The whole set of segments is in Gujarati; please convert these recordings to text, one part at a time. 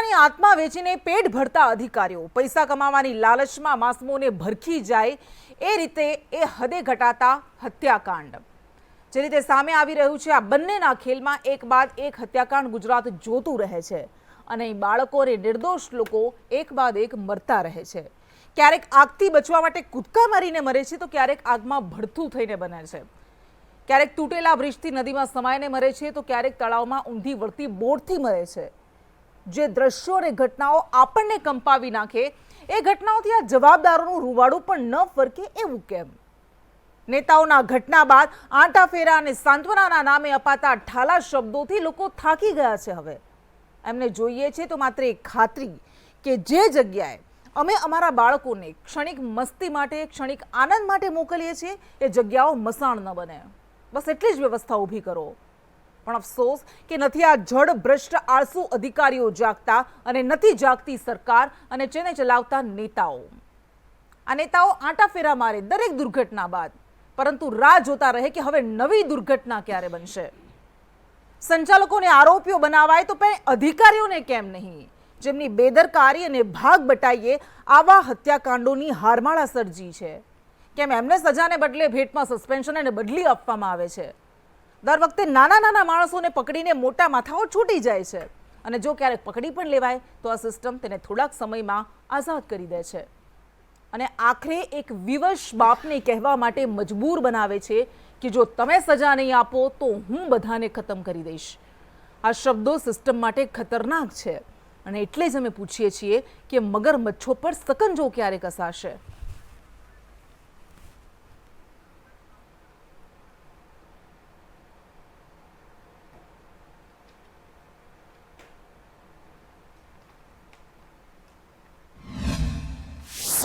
પોતાની આત્મા વેચીને પેટ ભરતા અધિકારીઓ પૈસા કમાવાની લાલચમાં માસૂમોને ભરખી જાય એ રીતે એ હદે ઘટાતા હત્યાકાંડ જે રીતે સામે આવી રહ્યું છે, આ બંનેના ખેલમાં એક બાદ એક હત્યાકાંડ ગુજરાત જોતું રહે છે અને બાળકો અને નિર્દોષ લોકો એક બાદ એક મરતા રહે છે। ક્યારેક આગથી બચવા માટે કૂદકા મારીને મરે છે તો ક્યારેક આગમાં ભડથું થઈને બને છે, ક્યારેક તૂટેલા બ્રિજથી નદીમાં સમાઈને મરે છે તો ક્યારેક તળાવમાં ઊંધી વળતી બોટથી મરે છે। જે દ્રશ્યો અને ઘટનાઓ આપણને કંપાવી નાખે એ ઘટનાઓથી આ જવાબદારોનું રૂવાડું પણ ન ફરકે એવું કેમ? નેતાઓના ઘટના બાદ આંટાફેરા અને સાંત્વનાના નામે અપાતા ઠાલા શબ્દોથી લોકો થાકી ગયા છે। હવે એમને જોઈએ છે તો માત્ર એક ખાતરી કે જે જગ્યાએ અમે અમારા બાળકોને ક્ષણિક મસ્તી માટે, ક્ષણિક આનંદ માટે મોકલીએ છીએ એ જગ્યાઓ મસાણ ન બને, બસ એટલી જ વ્યવસ્થા ઊભી કરો। પણ અફસોસ કે નથી આ જડ ભ્રષ્ટ આળસુ અધિકારીઓ જાગતા અને નથી જાગતી સરકાર અને તેને ચલાવતા નેતાઓ। આ નેતાઓ આંટાફેરા મારે દરેક દુર્ઘટના બાદ, પરંતુ રાહ જોતા રહે કે હવે નવી દુર્ઘટના ક્યારે બનશે। સંચાલકોને આરોપીઓ બનાવાય તો પણ અધિકારીઓને કેમ નહીં, જેમની બેદરકારી અને ભાગ બટાઈએ આવા હત્યાકાંડોની હારમાળા સર્જી છે? કેમ એમને સજાને બદલે ભેટમાં સસ્પેન્શન અને બદલી આપવામાં આવે છે? દર વખતે નાના નાના માણસોને પકડીને મોટા માથાઓ છૂટી જાય છે અને જો ક્યારેક પકડી પણ લેવાય તો આ સિસ્ટમ તેને થોડાક સમયમાં આઝાદ કરી દે છે અને આખરે એક વિવશ બાપને કહેવા માટે મજબૂર બનાવે છે કે જો તમે સજા નહીં આપો તો હું બધાને ખતમ કરી દઈશ। આ શબ્દો સિસ્ટમ માટે ખતરનાક છે અને એટલે જ અમે પૂછીએ છીએ કે મગરમચ્છો પર સકંજો ક્યારે કસાશે?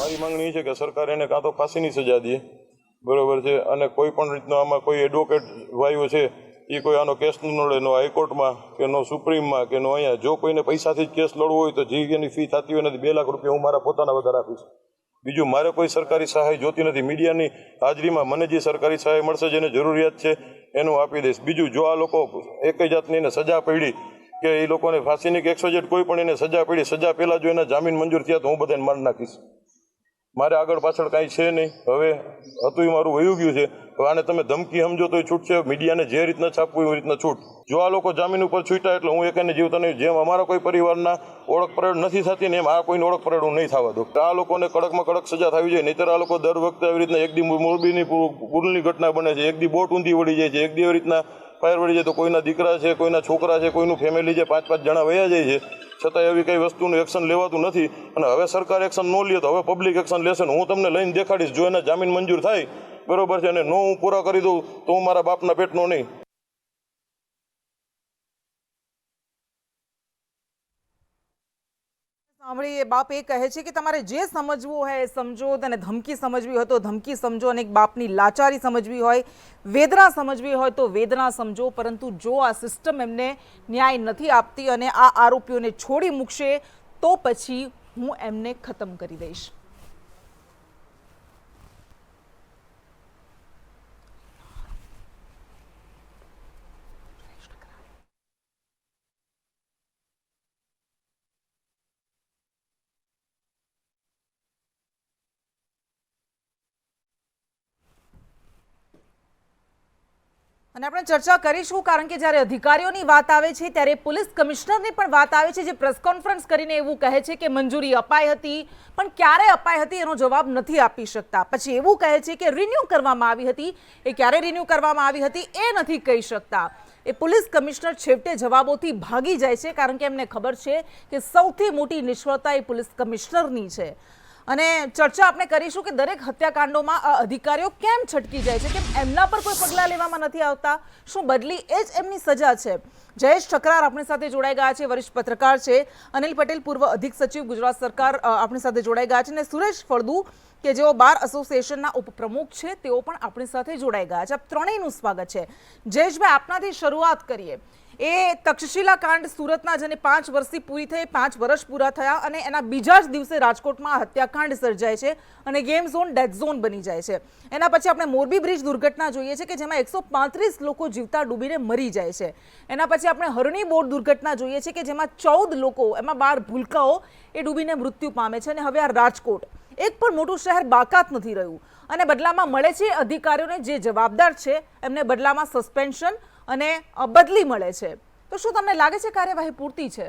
મારી માંગણી છે કે સરકાર એને કાં તો ફાંસીની સજા દે, બરોબર છે, અને કોઈ પણ રીતનો આમાં કોઈ એડવોકેટ ભાઈઓ છે એ કોઈ આનો કેસ ન લડે, નો હાઈકોર્ટમાં કે નો સુપ્રીમમાં કે નો અહીંયા। જો કોઈને પૈસાથી જ કેસ લડવો હોય તો જે એની ફી થતી હોય નથી 2 લાખ રૂપિયા હું મારા પોતાના વધારે આપીશ। બીજું મારે કોઈ સરકારી સહાય જોતી નથી, મીડિયાની હાજરીમાં મને જે સરકારી સહાય મળશે જેને જરૂરિયાત છે એનું આપી દઈશ। બીજું જો આ લોકો એક જાતની એને સજા પડી કે એ લોકોને ફાંસીની કે 100 કોઈ પણ એને સજા પડી, સજા પહેલાં જો એના જામીન મંજૂર થયા તો હું બધાને મારી નાખીશ। મારે આગળ પાછળ કાંઈ છે નહીં, હવે હતું એ મારું વયું ગયું છે। હવે આને તમે ધમકી સમજો તો છૂટ છે, મીડિયાને જે રીતના છાપવું એવી રીતના છૂટ। જો આ લોકો જામીન ઉપર છૂટ્યા એટલે હું એકને જીવતા નહીં, જેમ અમારા કોઈ પરિવારના ઓળખ પરેડ નથી થતી ને એમ આ કોઈની ઓળખ પરેડ હું નહીં થવા દઉં। આ લોકોને કડકમાં કડક સજા થવી જોઈએ, નહીંતર આ લોકો દર વખતે આવી રીતના એક દી મોરબીની પુલની ઘટના બને છે, એક દી બોટ ઊંધી વળી જાય છે, એક દી એવી રીતના ફાયર વળી જાય તો કોઈના દીકરા છે, કોઈના છોકરા છે, કોઈનું ફેમિલી છે, 5-5 જણા વયા જાય છે, છતાં એવી કઈ વસ્તુનું એક્શન લેવાતું નથી। અને હવે સરકાર એક્શન ન લે તો હવે પબ્લિક એક્શન લેશે ને હું તમને લઈને દેખાડીશ। જો એના જામીન મંજૂર થાય બરોબર છે અને નો હું પૂરા કરી દઉં તો હું મારા બાપના પેટનો નહીં। સાંભળીએ બાપ એ કહે છે કે તમારે જે સમજવું હોય એ સમજો, અને ધમકી સમજવી હોય તો ધમકી સમજો, અને એક બાપની લાચારી સમજવી હોય, વેદના સમજવી હોય તો વેદના સમજો, પરંતુ જો આ સિસ્ટમ એમને ન્યાય નથી આપતી અને આ આરોપીઓને છોડી મૂકશે તો પછી હું એમને ખતમ કરી દઈશ। અને આપણે ચર્ચા કરીશું કારણ કે જ્યારે અધિકારીઓની વાત આવે છે ત્યારે પોલીસ કમિશનરની પણ વાત આવે છે, જે પ્રેસ કોન્ફરન્સ કરીને એવું કહે છે કે મંજૂરી અપાઈ હતી પણ ક્યારે અપાઈ હતી એનો જવાબ નથી આપી શકતા। પછી એવું કહે છે કે રિન્યૂ કરવામાં આવી હતી, એ ક્યારે રિન્યૂ કરવામાં આવી હતી એ નથી કહી શકતા। એ પોલીસ કમિશનર છેવટે જવાબોથી ભાગી જાય છે કારણ કે એમને ખબર છે કે સૌથી મોટી નિષ્ફળતા એ પોલીસ કમિશનરની છે। અને ચર્ચા આપણે કરીશું કે દરેક હત્યાકાંડોમાં આ અધિકારીઓ કેમ છટકી જાય છે, કેમ એમના પર કોઈ પગલાં લેવામાં નથી આવતા, શું બદલી એ જ એમની સજા છે? જયેશ ઠકરાર આપણી સાથે જોડાઈ ગયા છે, વરિષ્ઠ પત્રકાર છે, અનિલ પટેલ પૂર્વ અધિક સચિવ ગુજરાત સરકાર આપણી સાથે જોડાઈ ગયા છે, અને સુરેશ ફળદુ કે જેઓ બાર એસોસિએશનના ઉપપ્રમુખ છે તેઓ પણ આપણી સાથે જોડાઈ ગયા છે। આપ ત્રણેયનું સ્વાગત છે। જયેશભાઈ, આપનાથી શરૂઆત કરીએ। એ તક્ષશિલા કાંડ સુરતના જેને 5 વર્ષથી પૂરી થઈ, 5 વર્ષ પૂરા થયા અને એના બીજા જ દિવસે રાજકોટમાં હત્યાકાંડ સર્જાય છે અને ગેમ ઝોન ડેથ ઝોન બની જાય છે. એના પછી આપણે મોરબી બ્રિજ દુર્ઘટના જોઈએ છે કે જેમાં 135 લોકો જીવતા ડૂબીને મરી જાય છે. એના પછી આપણે હરણી બોટ દુર્ઘટના જોઈએ છે કે જેમાં 14 લોકો, એમાં 12 ભૂલકાઓ એ ડૂબીને મૃત્યુ પામે છે. અને હવે આ રાજકોટ, એક પણ મોટું શહેર બાકાત નથી રહ્યું અને બદલામાં મળે છે અધિકારીઓને, જે જવાબદાર છે એમને બદલામાં સસ્પેન્શન અને બદલી મળે છે. તો શું તમને લાગે છે કાર્યવાહી પૂરતી છે?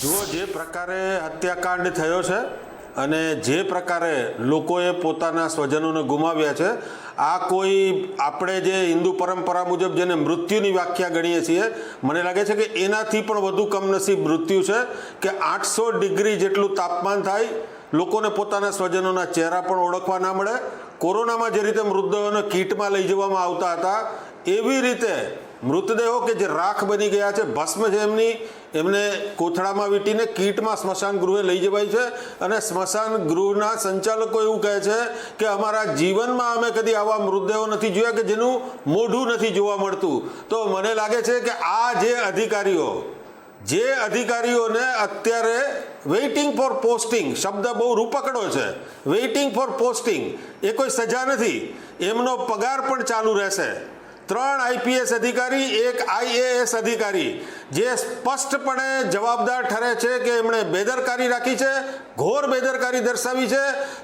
જો જે પ્રકારે હત્યાકાંડ થયો છે અને જે પ્રકારે લોકોએ પોતાના સ્વજનોને ગુમાવ્યા છે, આ કોઈ આપણે જે હિન્દુ પરંપરા મુજબ જેને મૃત્યુની વ્યાખ્યા ગણીએ છીએ, મને લાગે છે કે એનાથી પણ વધુ કમનસીબ મૃત્યુ છે કે 800 ડિગ્રી જેટલું તાપમાન થાય, લોકોને પોતાના સ્વજનોના ચહેરા પણ ઓળખવા ના મળે. કોરોનામાં જે રીતે મૃતદેહોને કીટમાં લઈ જવામાં આવતા હતા, એવી રીતે મૃતદેહો કે જે રાખ બની ગયા છે, ભસ્મ છે એમને કોથળામાં વીંટીને કીટમાં સ્મશાન ગૃહે લઈ જવાય છે. અને સ્મશાન ગૃહના સંચાલકો એવું કહે છે કે અમારા જીવનમાં અમે કદી આવા મૃતદેહો નથી જોયા કે જેનું મોઢું નથી જોવા મળતું. તો મને લાગે છે કે આ જે અધિકારીઓને અત્યારે વેઇટિંગ ફોર પોસ્ટિંગ શબ્દ બહુ રૂપકડો છે, વેઇટિંગ ફોર પોસ્ટિંગ એ કોઈ સજા નથી, એમનો પગાર પણ ચાલુ રહેશે. 3 IPS અધિકારી, 1 IAS અધિકારી જે સ્પષ્ટપણે જવાબદાર ઠરે છે કે એમણે બેદરકારી રાખી છે, ઘોર બેદરકારી દર્શાવી છે.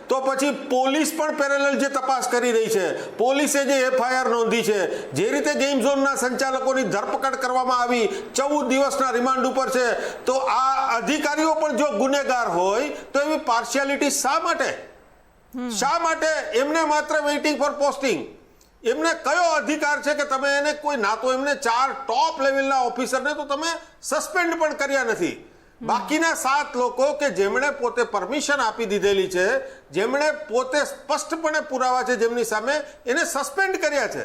તો પછી પોલીસ પણ પેરેલલ જે તપાસ કરી રહી છે, પોલીસે જે FIR નોંધી છે, જે રીતે ગેમ ઝોનના સંચાલકોની ધરપકડ કરવામાં આવી, 14 દિવસના રિમાન્ડ ઉપર છે, તો આ અધિકારીઓ પણ જો ગુનેગાર હોય તો એવી પાર્શિયાલિટી શા માટે? એમને માત્ર વેઇટિંગ ફોર પોસ્ટિંગ, એમને કયો અધિકાર છે કે તમે એને કોઈ, ના તો એમને 4 ટોપ લેવલના ઓફિસરને તો તમે સસ્પેન્ડ પણ કર્યા નથી. બાકીના 7 લોકો કે જેમણે પોતે પરમિશન આપી દીધેલી છે, જેમણે પોતે સ્પષ્ટપણે પુરાવા છે જેમની સામે, એને સસ્પેન્ડ કર્યા છે.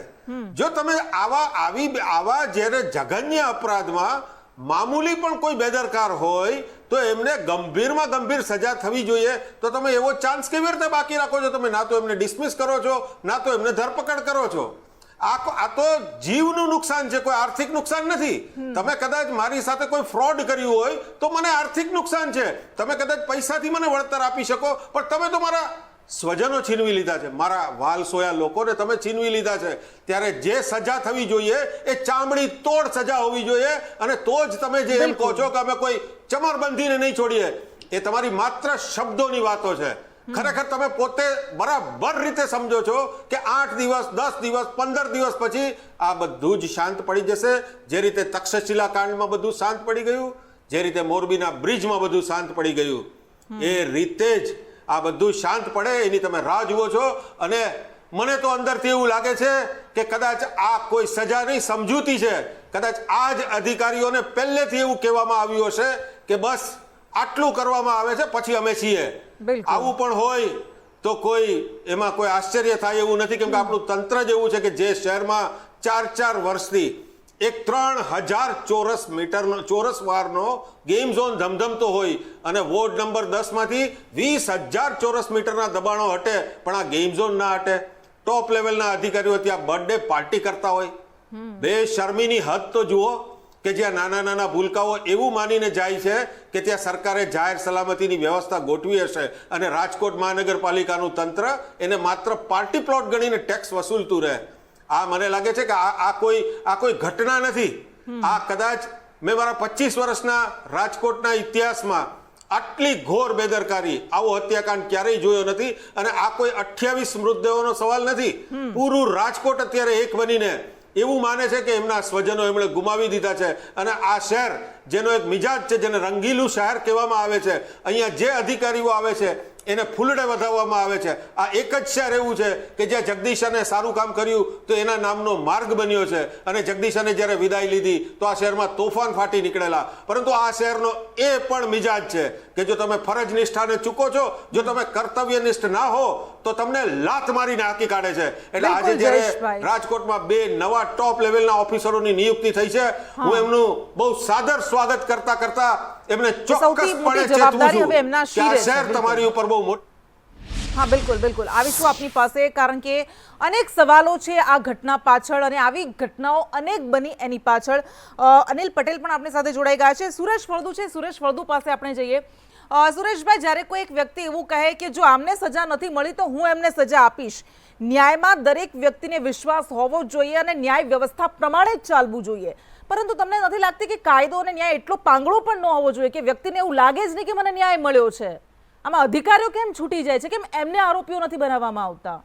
જો તમે આવા જ્યારે જઘન્ય અપરાધમાં મામૂલી પણ કોઈ બેદરકાર હોય તો એમને ગંભીરમાં ગંભીર સજા થવી જોઈએ. તો તમે એવો ચાન્સ કેવી રીતે બાકી રાખો છો? તમે ના તો એમને ડિસમિસ કરો છો, ના તો એમને ધરપકડ કરો છો. આ તો જીવનું નુકસાન છે, કોઈ આર્થિક નુકસાન નથી. તમે કદાચ મારી સાથે કોઈ ફ્રોડ કર્યું હોય તો મને આર્થિક નુકસાન છે, તમે કદાચ પૈસાથી મને વળતર આપી શકો, પણ તમે તો મારા સ્વજનો છીનવી લીધા છે, મારા વાલસોયા લોકોને તમે છીનવી લીધા છે. ત્યારે જે સજા થવી જોઈએ એ ચામડી તોડ સજા હોવી જોઈએ. અને તો જ તમે જે એમ કહો છો કે અમે કોઈ ચમરબંધીને નહીં છોડીએ, એ તમારી માત્ર શબ્દોની વાતો છે. ખરેખર તમે પોતે બરાબર રીતે સમજો છો કે 8 દિવસ, 10 દિવસ, 15 દિવસ પછી આ બધું જ શાંત પડી જશે. જે રીતે તક્ષશિલા કાંડમાં બધું શાંત પડી ગયું, જે રીતે મોરબીના બ્રિજમાં બધું શાંત પડી ગયું, એ રીતે જ આ બધું શાંત પડે એની તમે રાહ જુઓ છો. અને મને તો અંદરથી એવું લાગે છે કે કદાચ આ કોઈ સજા નહીં, સમજૂતી છે. કદાચ આ જ અધિકારીઓને પહેલેથી એવું કહેવામાં આવ્યું હશે કે બસ આટલું કરવામાં આવે છે, પછી અમે છીએ. આવું પણ હોય તો એમાં કોઈ આશ્ચર્ય થાય એવું નથી, કેમ કે આપણું તંત્ર જ એવું છે કે જે શહેરમાં 4 વર્ષથી એક 3000 ચોરસ વારનો ગેમ ઝોન ધમધમતો હોય અને વોર્ડ નંબર 10 માંથી 20,000 ચોરસ મીટરના દબાણો હટે, પણ આ ગેમ ઝોન ના હટે. ટોપ લેવલના અધિકારીઓ ત્યાં બર્થડે પાર્ટી કરતા હોય. બેશરમીની હદ તો જુઓ કે જ્યાં નાના ભૂલકાઓ એવું માનીને જાય છે કે ત્યાં સરકારે જાહેર સલામતીની વ્યવસ્થા ગોઠવી હશે અને રાજકોટ મહાનગરપાલિકાનું તંત્ર એને માત્ર પાર્ટી પ્લોટ ગણીને ટેક્સ વસૂલતું રહે. આ મને લાગે છે કે આ કોઈ ઘટના નથી. આ કદાચ મેં મારા 25 વર્ષના રાજકોટના ઇતિહાસમાં આટલી ઘોર બેદરકારી, આવો હત્યાકાંડ ક્યારેય જોયો નથી. અને આ કોઈ 28 મૃતદેહોનો સવાલ નથી. પૂરું રાજકોટ અત્યારે એક બનીને એવું માને છે કે એમના સ્વજનો એમણે ગુમાવી દીધા છે. અને આ શહેર જેનો એક મિજાજ છે, જેને રંગીલું શહેર કહેવામાં આવે છે, અહીંયા જે અધિકારીઓ આવે છે એને ફૂલડે વધાવવામાં આવે છે. આ એક જ શહેર એવું છે કે જ્યાં જગદીશાને સારું કામ કર્યું તો એના નામનો માર્ગ બન્યો છે. અને જગદીશાને જ્યારે વિદાય લીધી તો આ શહેરમાં તોફાન ફાટી નીકળેલા. પરંતુ આ શહેરનો એ પણ મિજાજ છે કે જો તમે ફરજ નિષ્ઠાને ચૂકો છો, જો તમે કર્તવ્યનિષ્ઠ ના હો, તો તમને લાત મારીને હાંકી કાઢે છે. એટલે આજે જ્યારે રાજકોટમાં 2 નવા ટોપ લેવલના ઓફિસરોની નિયુક્તિ થઈ છે, હું એમનું બહુ સાદર સ્વાગત કરતા એમને ચોક્કસપણે ચેતવું છું કે આ શહેર તમારી ઉપર બહુ મોટું હા બિલકુલ બિલકુલ આવીશું આપની પાસે, કારણ કે અનેક સવાલો છે આ ઘટના પાછળ અને આવી ઘટનાઓ અનેક બની એની પાછળ. અનિલ પટેલ પણ આપણી સાથે જોડાઈ ગયા છે. સુરેશ ફળદુ છે, સુરેશ ફળદુ પાસે આપણે જઈએ. સુરેશભાઈ, જ્યારે કોઈ એક વ્યક્તિ એવું કહે કે જો આમને સજા નથી મળી તો હું એમને સજા આપીશ, ન્યાયમાં દરેક વ્યક્તિને વિશ્વાસ હોવો જોઈએ અને ન્યાય વ્યવસ્થા પ્રમાણે જ ચાલવું જોઈએ, પરંતુ તમને નથી લાગતી કે કાયદો અને ન્યાય એટલો પાંગળો પણ ન હોવો જોઈએ કે વ્યક્તિને એવું લાગે જ નહીં કે મને ન્યાય મળ્યો છે? આમાં અધિકારીઓ કેમ છૂટી જાય છે? કેમ એમને આરોપીઓ નથી બનાવવામાં આવતા?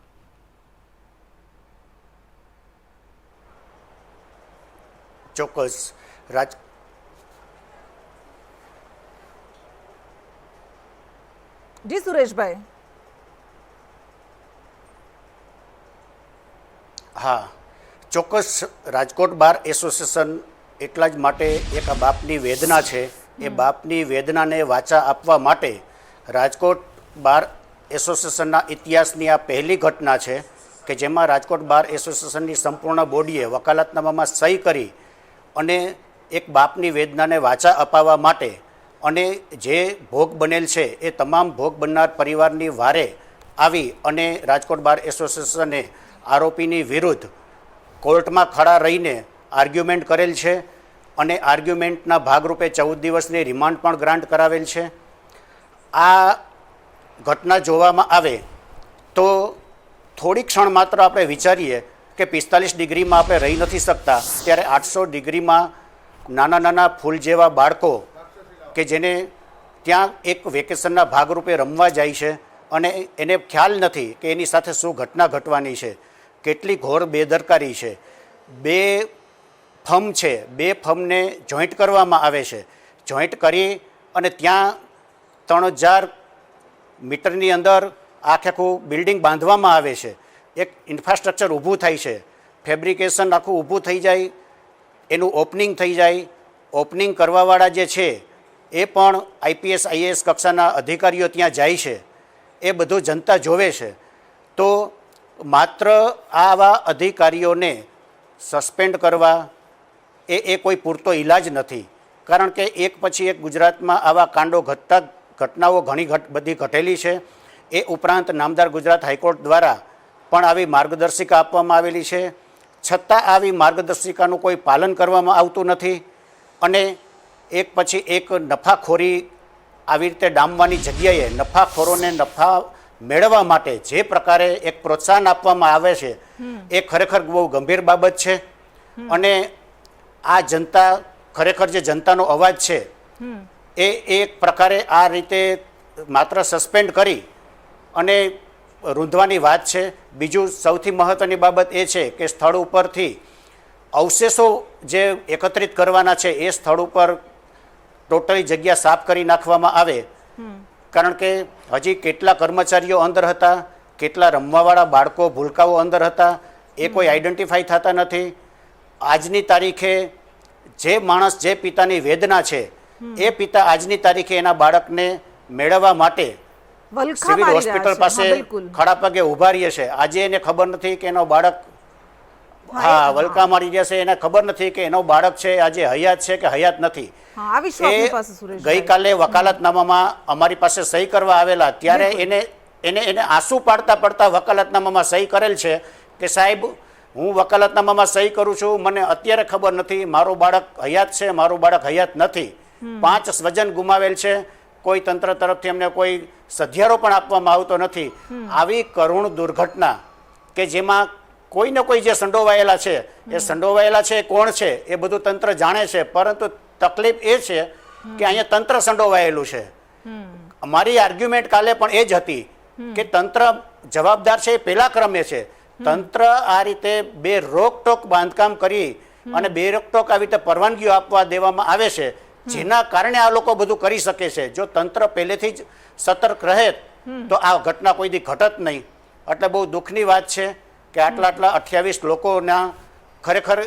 ચોક્કસ જી સુરેશભાઈ. હા, ચોક્કસ રાજકોટ બાર એસોસિએશન એટલા જ માટે એક આ બાપની વેદના છે, એ બાપની વેદનાને વાચા આપવા માટે રાજકોટ બાર એસોસિએશનના ઇતિહાસની આ પહેલી ઘટના છે કે જેમાં રાજકોટ બાર એસોસિએશનની સંપૂર્ણ બોડીએ વકાલતનામામાં સહી કરી અને એક બાપની વેદનાને વાચા અપાવવા માટે અને જે ભોગ બનેલ છે એ તમામ ભોગ બનનાર પરિવારની વારે આવી અને રાજકોટ બાર એસોસિએશને આરોપીની વિરુદ્ધ કોર્ટમાં ખડા રહીને આર્ગ્યુમેન્ટ કરેલ છે અને આર્ગ્યુમેન્ટના ભાગરૂપે 14 દિવસની રિમાન્ડ પણ ગ્રાન્ટ કરાવેલ છે. આ ઘટના જોવામાં આવે તો થોડી ક્ષણ માત્ર આપણે વિચારીએ કે 45 ડિગ્રીમાં આપણે રહી નથી શકતા, ત્યારે 800 ડિગ્રીમાં નાના નાના ફૂલ જેવા બાળકો કે જેને ત્યાં એક વેકેશનના ભાગરૂપે રમવા જાય છે અને એને ખ્યાલ નથી કે એની સાથે શું ઘટના ઘટવાની છે, કેટલી ઘોર બેદરકારી છે. 2 ફર્મ છે, 2 ફર્મને જોઈન્ટ કરવામાં આવે છે, જોઈન્ટ કરી અને ત્યાં 3000 મીટરની અંદર આખું બિલ્ડિંગ બાંધવામાં આવે છે, એક ઇન્ફ્રાસ્ટ્રક્ચર ઊભું થાય છે, ફેબ્રિકેશન આખું ઊભું થઈ જાય, એનું ઓપનિંગ થઈ જાય. ઓપનિંગ કરવાવાળા જે છે એ પણ IPS IAS કક્ષાના અધિકારીઓ ત્યાં જાય છે, એ બધું જનતા જોવે છે. તો માત્ર આવા અધિકારીઓને સસ્પેન્ડ કરવા એ કોઈ પૂરતો ઈલાજ નથી, કારણ કે એક પછી એક ગુજરાતમાં આવા કાંડો ઘટનાઓ ઘણી બધી ઘટેલી છે. એ ઉપરાંત નામદાર ગુજરાત હાઈકોર્ટ દ્વારા પણ આવી માર્ગદર્શિકા આપવામાં આવેલી છે, છતાં આવી માર્ગદર્શિકાનું કોઈ પાલન કરવામાં આવતું નથી અને એક પછી એક નફાખોરી આવી રીતે ડામવાની જગ્યાએ નફાખોરોને નફા મેળવવા માટે જે પ્રકારે એક પ્રોત્સાહન આપવામાં આવે છે એ ખરેખર બહુ ગંભીર બાબત છે. અને આ જનતા ખરેખર જે જનતાનો અવાજ છે એ એક પ્રકારે આ રીતે માત્ર સસ્પેન્ડ કરી અને રૂંધવાની વાત છે. બીજું સૌથી મહત્ત્વની બાબત એ છે કે સ્થળ ઉપરથી અવશેષો જે એકત્રિત કરવાના છે એ સ્થળ ઉપર ટોટલી જગ્યા સાફ કરી નાખવામાં આવે, કારણ કે હજી કેટલા કર્મચારીઓ અંદર હતા, કેટલા રમવાવાળા બાળકો ભૂલકાઓ અંદર હતા એ કોઈ આઈડેન્ટિફાઈ થતા નથી. આજની તારીખે જે માણસ જે પિતાની વેદના છે એ પિતા આજની તારીખે એના બાળકને મેળવવા માટે સિવિલ હોસ્પિટલ પાસે ખડા પગે ઊભા રહીએ છે. આજે એને ખબર નથી કે એનો બાળક વલકા મારી રહ્યા છે, એને ખબર નથી કે એનો બાળક છે આજે હયાત છે કે હયાત નથી. એ ગઈકાલે વકાલતનામામાં અમારી પાસે સહી કરવા આવેલા ત્યારે એને આંસુ પાડતા વકાલતનામામાં સહી કરેલ છે કે સાહેબ હું વકાલતનામામાં સહી કરું છું, મને અત્યારે ખબર નથી મારું બાળક હયાત છે, મારું બાળક હયાત નથી. 5 સ્વજન ગુમાવેલ છે, કોઈ તંત્ર તરફથી અમને કોઈ સધિયારો પણ આપવામાં આવતો નથી. આવી કરુણ દુર્ઘટના કે જેમાં કોઈ ને કોઈ જે સંડોવાયેલા છે એ સંડોવાયેલા છે કોણ છે એ બધું તંત્ર જાણે છે, પરંતુ તકલીફ એ છે કે અહીંયા તંત્ર સંડોવાયેલું છે. અમારી આર્ગ્યુમેન્ટ કાલે પણ એ જ હતી કે તંત્ર જવાબદાર છે એ પહેલા ક્રમે છે. તંત્ર આ રીતે બેરોકટોક બાંધકામ કરી અને બેરોકટોક આવી રીતે પરવાનગીઓ આપવા દેવામાં આવે છે, જેના કારણે આ લોકો બધું કરી શકે છે. જો તંત્ર પહેલેથી જ સતર્ક રહે તો આ ઘટના કોઈ દી ઘટત નહીં. એટલે બહુ દુઃખની વાત છે કે આટલા 28 લોકોના ખરેખર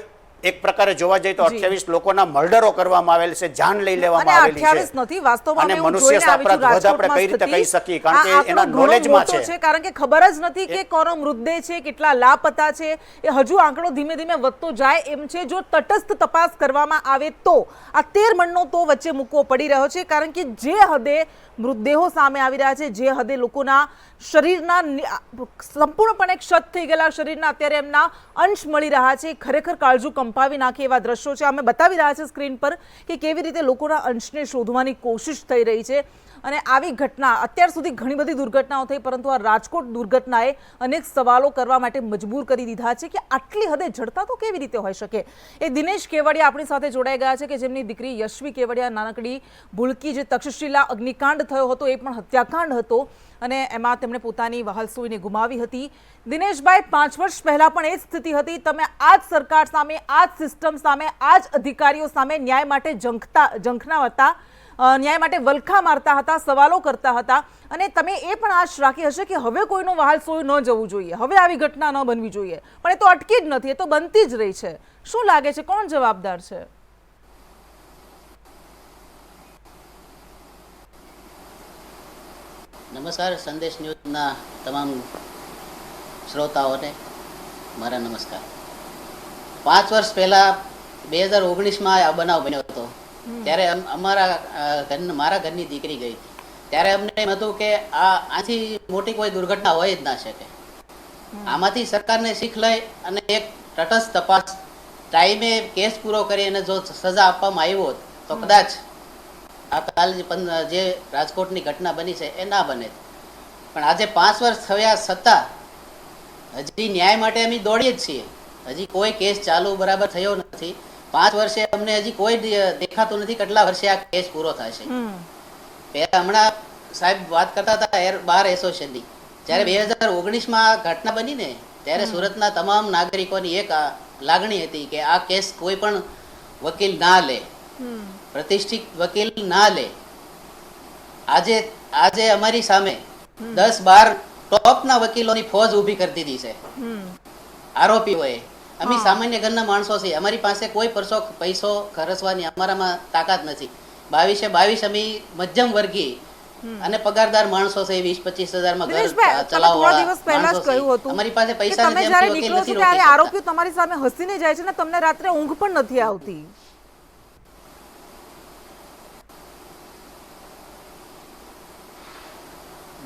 એક પ્રકારે જોવા જઈએ તો 28 લોકોના મર્ડરો કરવામાં આવેલ છે, જાન લઈ અને લેવામાં આવેલી 28 છે. નથી, વાસ્તવમાં અને મેં એવું મનુષ્ય જોઈને આવી છું અપરાધ વધ આપણે કઈ રીતે રાજકોટમાં કહી શકીએ? કારણ આ કે આંકડો એના ઘણો નોલેજમાં મોટો છે. કારણ કે ખબર જ નથી કે કોનો મૃતદેહ છે, કેટલા લાપતા છે. એ હજુ આંકડો ધીમે ધીમે વધતો જાય એમ છે. જો તટસ્થ તપાસ કરવામાં આવે તો આ 13 મણનો તો વચ્ચે મૂકવો પડી રહ્યો છે, કારણ કે જે હદે મૃતદેહો સામે આવી રહ્યા છે, જે હદે લોકોના શરીરના સંપૂર્ણપણે ક્ષત થઈ ગયેલા શરીરના અત્યારે એમના અંશ મળી રહ્યા છે, ખરેખર કાળજું કંપાવી નાખે એવા દ્રશ્યો છે. અમે બતાવી રહ્યા છે સ્ક્રીન પર કે કેવી રીતે લોકોના અંશને શોધવાની કોશિશ થઈ રહી છે. અને આવી ઘટના અત્યાર સુધી ઘણી બધી દુર્ઘટનાઓ થઈ, પરંતુ આ રાજકોટ દુર્ઘટનાએ અનેક સવાલો કરવા માટે મજબૂર કરી દીધા છે કે આટલી હદે જડતા તો કેવી રીતે હોઈ શકે. એ દિનેશ કેવડિયા આપણી સાથે જોડાઈ ગયા છે કે જેમની દીકરી યશવી કેવડિયા નાનકડી ભૂલકી, જે તક્ષશિલા અગ્નિકાંડ થયો હતો એ પણ હત્યાકાંડ હતો અને એમાં તેમણે પોતાની વહાલસોઈને ગુમાવી હતી. દિનેશભાઈ, 5 વર્ષ પહેલા પણ એ જ સ્થિતિ હતી. તમે આ જ સરકાર સામે, આ જ સિસ્ટમ સામે, આ જ અધિકારીઓ સામે ન્યાય માટે ઝંખના હતા, ન્યાય માટે વલખા મારતા હતા, સવાલો કરતા હતા. અને તમે એ પણ આશ રાખી હશે કે હવે કોઈનો વહાલસોયું ન જવું જોઈએ, હવે આવી ઘટના ન બનવી જોઈએ, પણ એ તો અટકી જ નથી, એ તો બનતી જ રહી છે. શું લાગે છે, કોણ જવાબદાર છે? નમસ્કાર, સંદેશ ન્યૂઝના તમામ શ્રોતાઓને મારા નમસ્કાર. 5 વર્ષ પહેલા 2019માં આ બનાવ બન્યો હતો. ત્યારે મારા ઘરની દીકરી ગઈ. ત્યારે અમને એમ હતું કે આથી મોટી કોઈ દુર્ઘટના હોય જ ના શકે. આમાંથી સરકારને શીખ લઈ અને એક તટસ્થ તપાસ ટાઈમે કેસ પૂરો કરી અને જો સજા આપવામાં આવ્યો હોત તો કદાચ આ કાલ જે રાજકોટની ઘટના બની છે એ ના બને. પણ આજે 5 વર્ષ થયા છતાં હજી ન્યાય માટે અમે દોડીએ જ છીએ. હજી કોઈ કેસ ચાલુ બરાબર થયો નથી. 5 વર્ષે અમને હજી કોઈ દેખાતું નથી કેટલા વર્ષે આ કેસ પૂરો થશે. પહેલા હમણાં સાહેબ વાત કરતા હતા બાર એસોસિએશનની, જ્યારે 2019માં આ ઘટના બની ને ત્યારે સુરતના તમામ નાગરિકોની એક લાગણી હતી કે આ કેસ કોઈ પણ વકીલ ના લે, પ્રતિષ્ઠિત વકીલ ના લે. આજે અમારી સામે 10-12 ટોપના વકીલોની ફોજ ઊભી કરી દીધી છે આરોપીઓએ. અમે સામાન્ય ઘરના માણસો છીએ, અમારી પાસે કોઈ પૈસો ખર્ચવાની અમારામાં તાકાત નથી. 22 અમે મધ્યમ વર્ગીય અને પગારદાર માણસો છે, 20-25 હજારમાં ઘર ચલાવવાળા. અમારી પાસે પૈસા નથી, એમ વકીલ નથી રોકી શકતા. આરોપીઓ તમારી સામે હસીને જાય છે ને તમને રાત્રે ઊંઘ પણ નથી આવતી.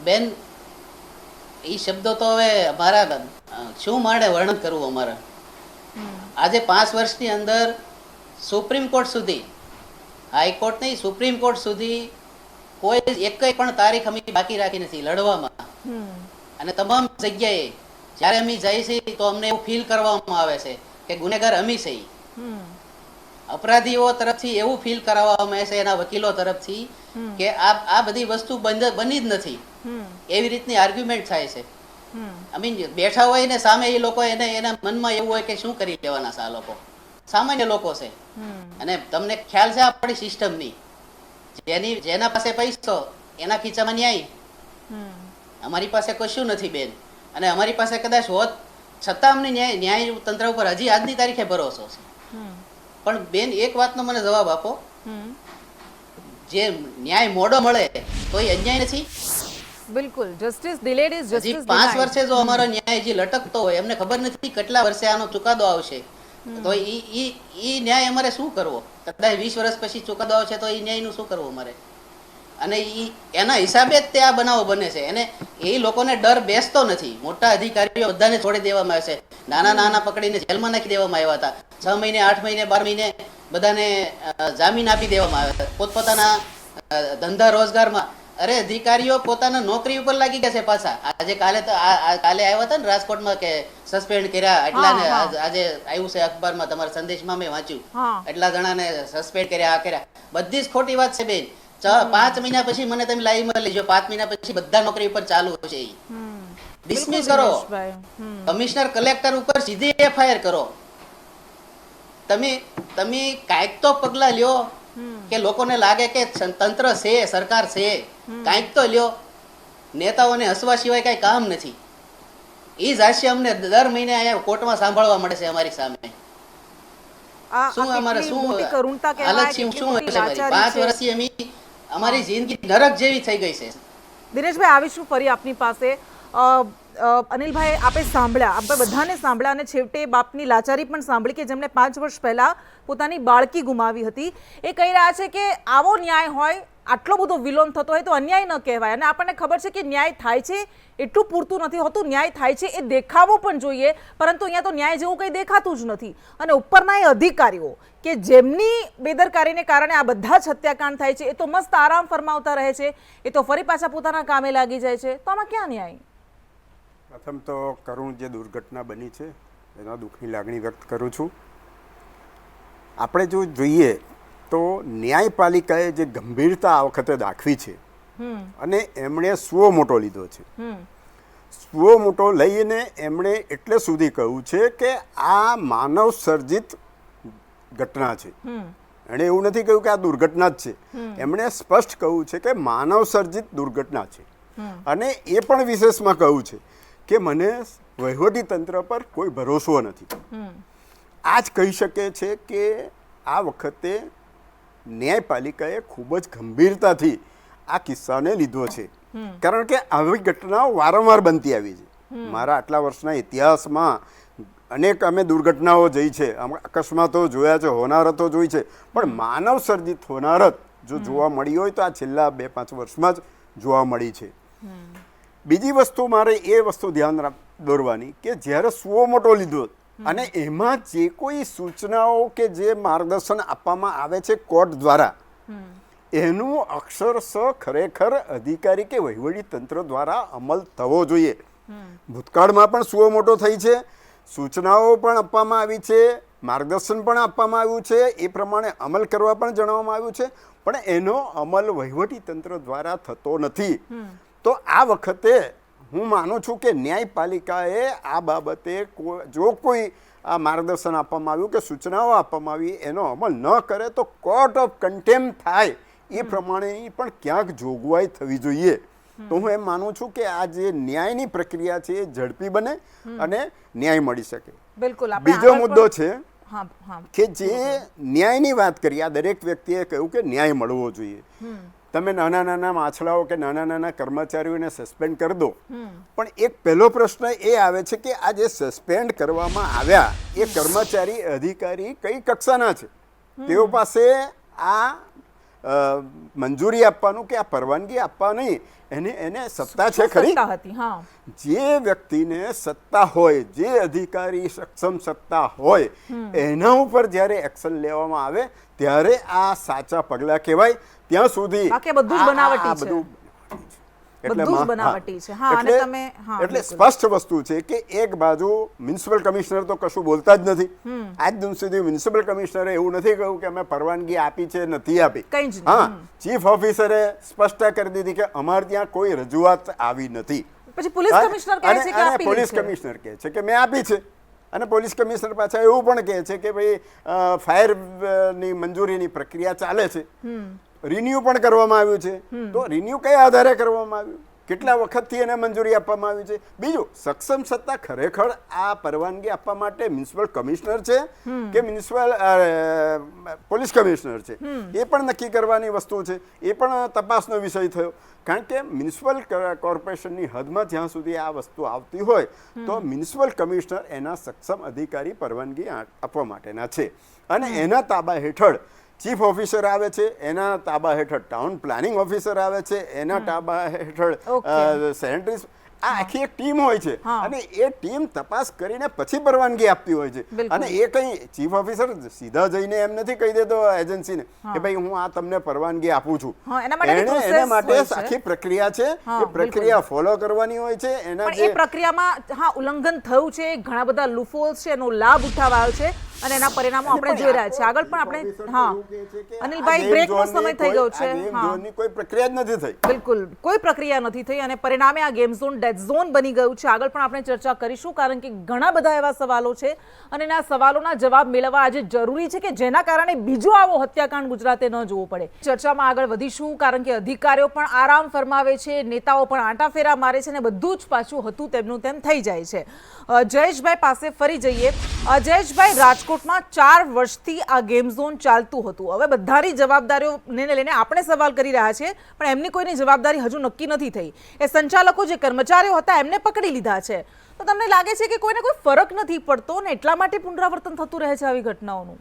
બેન, એ શબ્દો તો હવે અમારા શું માટે વર્ણન કરવું અમારે. આજે 5 વર્ષની અંદર સુપ્રીમ કોર્ટ સુધી, હાઈકોર્ટ નહીં સુપ્રીમ કોર્ટ સુધી કોઈ એક પણ તારીખ અમે બાકી રાખી નથી લડવામાં. અને તમામ જગ્યાએ જ્યારે અમે જઈએ છીએ તો અમને એવું ફીલ કરવામાં આવે છે કે ગુનેગાર અમે છીએ. અપરાધીઓ તરફથી એવું ફીલ કરાવવામાં આવે છે એના વકીલો તરફથી કે આ બધી વસ્તુ બની જ નથી, એવી રીતની આર્ગ્યુમેન્ટ થાય છે. અમે બેઠા હોય ને સામે એ લોકો એના મનમાં એવું હોય કે શું કરી લેવાના છે આ લોકો, સામાન્ય લોકો છે. અને તમને ખ્યાલ છે આપણી સિસ્ટમની, જેના પાસે પૈસો એના ખીચામાં ન્યાય. અમારી પાસે કશું નથી બેન, અને અમારી પાસે કદાચ હોત છતાં અમને ન્યાય તંત્ર ઉપર હજી આજની તારીખે ભરોસો છે. પણ બેન, એક વાતનો મને જવાબ આપો, જે ન્યાય મોડો મળે તો એ અન્યાય નથી? બિલકુલ, જસ્ટિસ ડિલેડ ઇઝ જસ્ટિસ. 5 વર્ષે જો અમારો ન્યાય જે લટકતો હોય, એમને ખબર નથી કેટલા વર્ષે આનો ચુકાદો આવશે, તો ઈ ન્યાય અમારે શું કરવો? કદાચ 20 વર્ષ પછી ચુકાદો આવશે તો એ ન્યાયનું શું કરવું અમારે? અને એના હિસાબે જ તે આ બનાવો બને છે. અને એ લોકોને ડર બેસતો નથી. મોટા અધિકારીઓ બધાને છોડી દેવામાં આવે છે, નાના પકડીને જેલમાં નાખી દેવામાં આવ્યા હતા. 6 મહિને, 8 મહિને, 12 મહિને બધાને જામીન આપી દેવામાં આવ્યા હતા પોતપોતાના ધંધા રોજગારમાં. અરે, અધિકારીઓ પોતાના નોકરી ઉપર લાગી ગયા છે પાછા. આજે કાલે આવ્યા હતા ને રાજકોટમાં કે સસ્પેન્ડ કર્યા એટલાને. આજે આવ્યું છે અખબારમાં, તમારા સંદેશમાં મેં વાંચ્યું, એટલા જણાને સસ્પેન્ડ કર્યા, આ કર્યા. બધી જ ખોટી વાત છે બેન. 5 મહિના પછી મને તમે લાઈવમાં લેજો, 5 મહિના પછી બધા નોકરી ઉપર ચાલુ છે. ડિસમિસ કરો, કમિશનર કલેક્ટર ઉપર સીધી એફઆઈઆર કરો. તમે કાંઈક તો પગલા લ્યો કે લોકોને લાગે કે તંત્ર છે, સરકાર છે, કાંઈક તો લ્યો. નેતાઓને હસવા સિવાય કઈ કામ નથી. એ જ હાસ્ય અમને દર મહિને અહીંયા કોર્ટમાં સાંભળવા મળે છે અમારી સામે. આ શું અમારે કેટલી શું મોટી કરુણતા કહેવાય, હાલત છે, કેટલી શું મોટી હશે મારી? લાચારી 5 છે. વર્ષથી અમારી જિંદગી નરક જેવી થઈ ગઈ છે. દિનેશભાઈ, આવીશું ફરી આપની પાસે. અનિલભાઈ, આપે સાંભળ્યા, આપણે બધાને સાંભળ્યા અને છેવટે બાપની લાચારી પણ સાંભળી કે જેમણે 5 વર્ષ પહેલા પોતાની બાળકી ગુમાવી હતી. એ કહી રહ્યા છે કે આવો ન્યાય હોય, આટલો બધો વિલોમ થતો હોય તો અન્યાય ન કહેવાય. અને આપણને ખબર છે કે ન્યાય થાય છે એટલું પૂરતું નથી હોતું, ન્યાય થાય છે એ દેખાવો પણ જોઈએ, પરંતુ અહીંયા તો ન્યાય જેવું કંઈ દેખાતું જ નથી. અને ઉપરના એ અધિકારીઓ કે જેમની બેદરકારીને કારણે આ બધા જ હત્યાકાંડ થાય છે, એ તો મસ્ત આરામ ફરમાવતા રહે છે, એ તો ફરી પાછા પોતાના કામે લાગી જાય છે. તો આમાં ક્યાં ન્યાય? પ્રથમ તો કરુણ જે દુર્ઘટના બની છે એના દુઃખની લાગણી વ્યક્ત કરું છું. આપણે જો જોઈએ તો ન્યાયપાલિકાએ જે ગંભીરતા આ વખતે દાખવી છે અને એમણે સુઓ મોટો લીધો છે. સુઓ મોટો લઈને એમણે એટલે સુધી કહ્યું છે કે આ માનવ સર્જિત ઘટના છે. એણે એવું નથી કહ્યું કે આ દુર્ઘટના જ છે, એમણે સ્પષ્ટ કહ્યું છે કે માનવ સર્જિત દુર્ઘટના છે. અને એ પણ વિશેષમાં કહ્યું છે કે મને વહીવટી તંત્ર પર કોઈ ભરોસો નથી. આ જ કહી શકે છે કે આ વખતે ન્યાયપાલિકાએ ખૂબ જ ગંભીરતાથી આ કિસ્સાને લીધો છે, કારણ કે આવી ઘટનાઓ વારંવાર બનતી આવી છે. મારા આટલા વર્ષના ઇતિહાસમાં અનેક અમે દુર્ઘટનાઓ જોઈ છે, અકસ્માતો જોયા છે, હોનારતો જોઈ છે, પણ માનવ સર્જિત હોનારત જો જોવા મળી હોય તો આ છેલ્લા 2-5 વર્ષમાં જ જોવા મળી છે. બીજી વસ્તુ મારે એ વસ્તુ ધ્યાન દોરવાની કે જ્યારે સુઓ મોટો લીધો અને એમાં જે કોઈ સૂચનાઓ કે જે માર્ગદર્શન આપવામાં આવે છે કોર્ટ દ્વારા, એનું અક્ષરશ ખરેખર અધિકારી કે વહીવટી તંત્ર દ્વારા અમલ થવો જોઈએ. ભૂતકાળમાં પણ સુઓ મોટો થઈ છે, સૂચનાઓ પણ આપવામાં આવી છે, માર્ગદર્શન પણ આપવામાં આવ્યું છે, એ પ્રમાણે અમલ કરવા પણ જણાવવામાં આવ્યું છે, પણ એનો અમલ વહીવટી તંત્ર દ્વારા થતો નથી. તો આ વખતે હું માનું છું કે ન્યાયપાલિકાએ આ બાબતે જો કોઈ આ માર્ગદર્શન આપવામાં આવ્યું કે સૂચનાઓ આપવામાં આવી એનો અમલ ન કરે તો કોર્ટ ઓફ કન્ટેમ્પ્ટ થાય એ પ્રમાણેની પણ ક્યાંક જોગવાઈ થવી જોઈએ. તો હું એમ માનું છું કે આ જે ન્યાયની પ્રક્રિયા છે એ ઝડપી બને અને ન્યાય મળી શકે. બિલકુલ. બીજો મુદ્દો છે હા હા, કે જે ન્યાયની વાત કરી, આ દરેક વ્યક્તિએ કહ્યું કે ન્યાય મળવો જોઈએ. તમે નાના નાના માછલાઓ કે નાના નાના કર્મચારીઓને સસ્પેન્ડ કરી દો, પણ એક પહેલો પ્રશ્ન એ આવે છે કે આ જે સસ્પેન્ડ કરવામાં આવ્યા એ કર્મચારી અધિકારી કઈ કક્ષાના છે? તેઓ પાસે આ મંજૂરી આપવાનું કે આ પરવાનગી આપવાની એને સત્તા છે ખરી? જે વ્યક્તિને સત્તા હોય, જે અધિકારી સક્ષમ સત્તા હોય, એના ઉપર જ્યારે એક્શન લેવામાં આવે ત્યારે આ સાચા પગલાં કહેવાય. ત્યાં સુધી એટલે સ્પષ્ટ વસ્તુ છે કે એક બાજુ મ્યુનિસિપલ કમિશનર તો કશું બોલતા જ નથી. આજ દિન સુધી મ્યુનિસિપલ કમિશનરે એવું નથી કહ્યું કે અમે પરવાનગી આપી છે નથી આપી. હા, ચીફ ઓફિસરે સ્પષ્ટતા કરી દીધી કે અમારે ત્યાં કોઈ રજૂઆત આવી નથી. પછી પોલીસ કમિશનર કહે છે કે આપી પોલીસ કમિશનર કહે છે કે મેં આપી છે, અને પોલીસ કમિશનર પાછા એવું પણ કહે છે કે ભાઈ ફાયરની મંજૂરીની પ્રક્રિયા ચાલે છે, રિન્યુ પણ કરવામાં આવ્યું છે. તો રિન્યુ કયા આધારે કરવામાં આવ્યું, કેટલા વખતથી એને મંજૂરી આપવામાં આવી છે? બીજું, સક્ષમ સત્તા ખરેખર આ પરવાનગી આપવા માટે મ્યુનિસિપલ કમિશનર છે કે પોલીસ કમિશનર છે, એ પણ નક્કી કરવાની વસ્તુ છે. એ પણ તપાસનો વિષય થયો, કારણ કે મ્યુનિસિપલ કોર્પોરેશનની હદમાં જ્યાં સુધી આ વસ્તુ આવતી હોય તો મ્યુનિસિપલ કમિશનર એના સક્ષમ અધિકારી પરવાનગી આપવા માટેના છે. અને એના તાબા હેઠળ ચીફ ઓફિસર આવે છે, એના તાબા હેઠળ ટાઉન પ્લાનિંગ ઓફિસર આવે છે, એના તાબા હેઠળ સેનેટરી, આ આખી એક ટીમ હોય છે, અને એ ટીમ તપાસ કરીને પછી પરવાનગી આપતી હોય છે. અને એ કઈ ચીફ ઓફિસર સીધા જઈને એમ નથી કહી દેતો એજન્સીને કે ભાઈ હું આ તમને પરવાનગી આપું છું. એના માટે આખી પ્રક્રિયા છે, એ પ્રક્રિયા ફોલો કરવાની હોય છે. એના જે પ્રક્રિયામાં ઉલ્લંઘન થયું છે, ઘણા બધા લૂફોલ્સ છે, એનો લાભ ઉઠાવાયો છે અને એના પરિણામો આપણે જોઈ રહ્યા છીએ. આગળ પણ આપણે અનિલભાઈ બ્રેકનો સમય થઈ ગયો છે. કોઈ પ્રક્રિયા જ નથી થઈ, બિલકુલ કોઈ પ્રક્રિયા નથી થઈ અને પરિણામે આ game zone dead red zone બની ગયું છે. આગળ પણ આપણે ચર્ચા કરીશું, કારણ કે ઘણા બધા એવા સવાલો છે અને એના સવાલોના જવાબ મેળવવા આજે જરૂરી છે કે જેના કારણે બીજો આવો હત્યાકાંડ ગુજરાતે ન જોવો પડે. ચર્ચામાં આગળ વધીશું, કારણ કે અધિકારીઓ પણ આરામ ફરમાવે છે, નેતાઓ પણ આંટાફેરા મારે છે અને બધું જ પાછું હતું તેમનું તેમ થઈ જાય છે. જયેશભાઈ પાસે ફરી જઈએ. જયેશભાઈ, રાજકોટમાં 4 વર્ષથી આ ગેમ ઝોન ચાલતું હતું. હવે બધાની જવાબદારીઓને લઈને આપણે સવાલ કરી રહ્યા છીએ, પણ એમની કોઈની જવાબદારી હજુ નક્કી નથી થઈ. એ સંચાલકો જે કર્મચારીઓ હતા એમને પકડી લીધા છે. તો તમને લાગે છે કે કોઈને કોઈ ફરક નથી પડતો ને એટલા માટે પુનરાવર્તન થતું રહે છે આવી ઘટનાઓનું?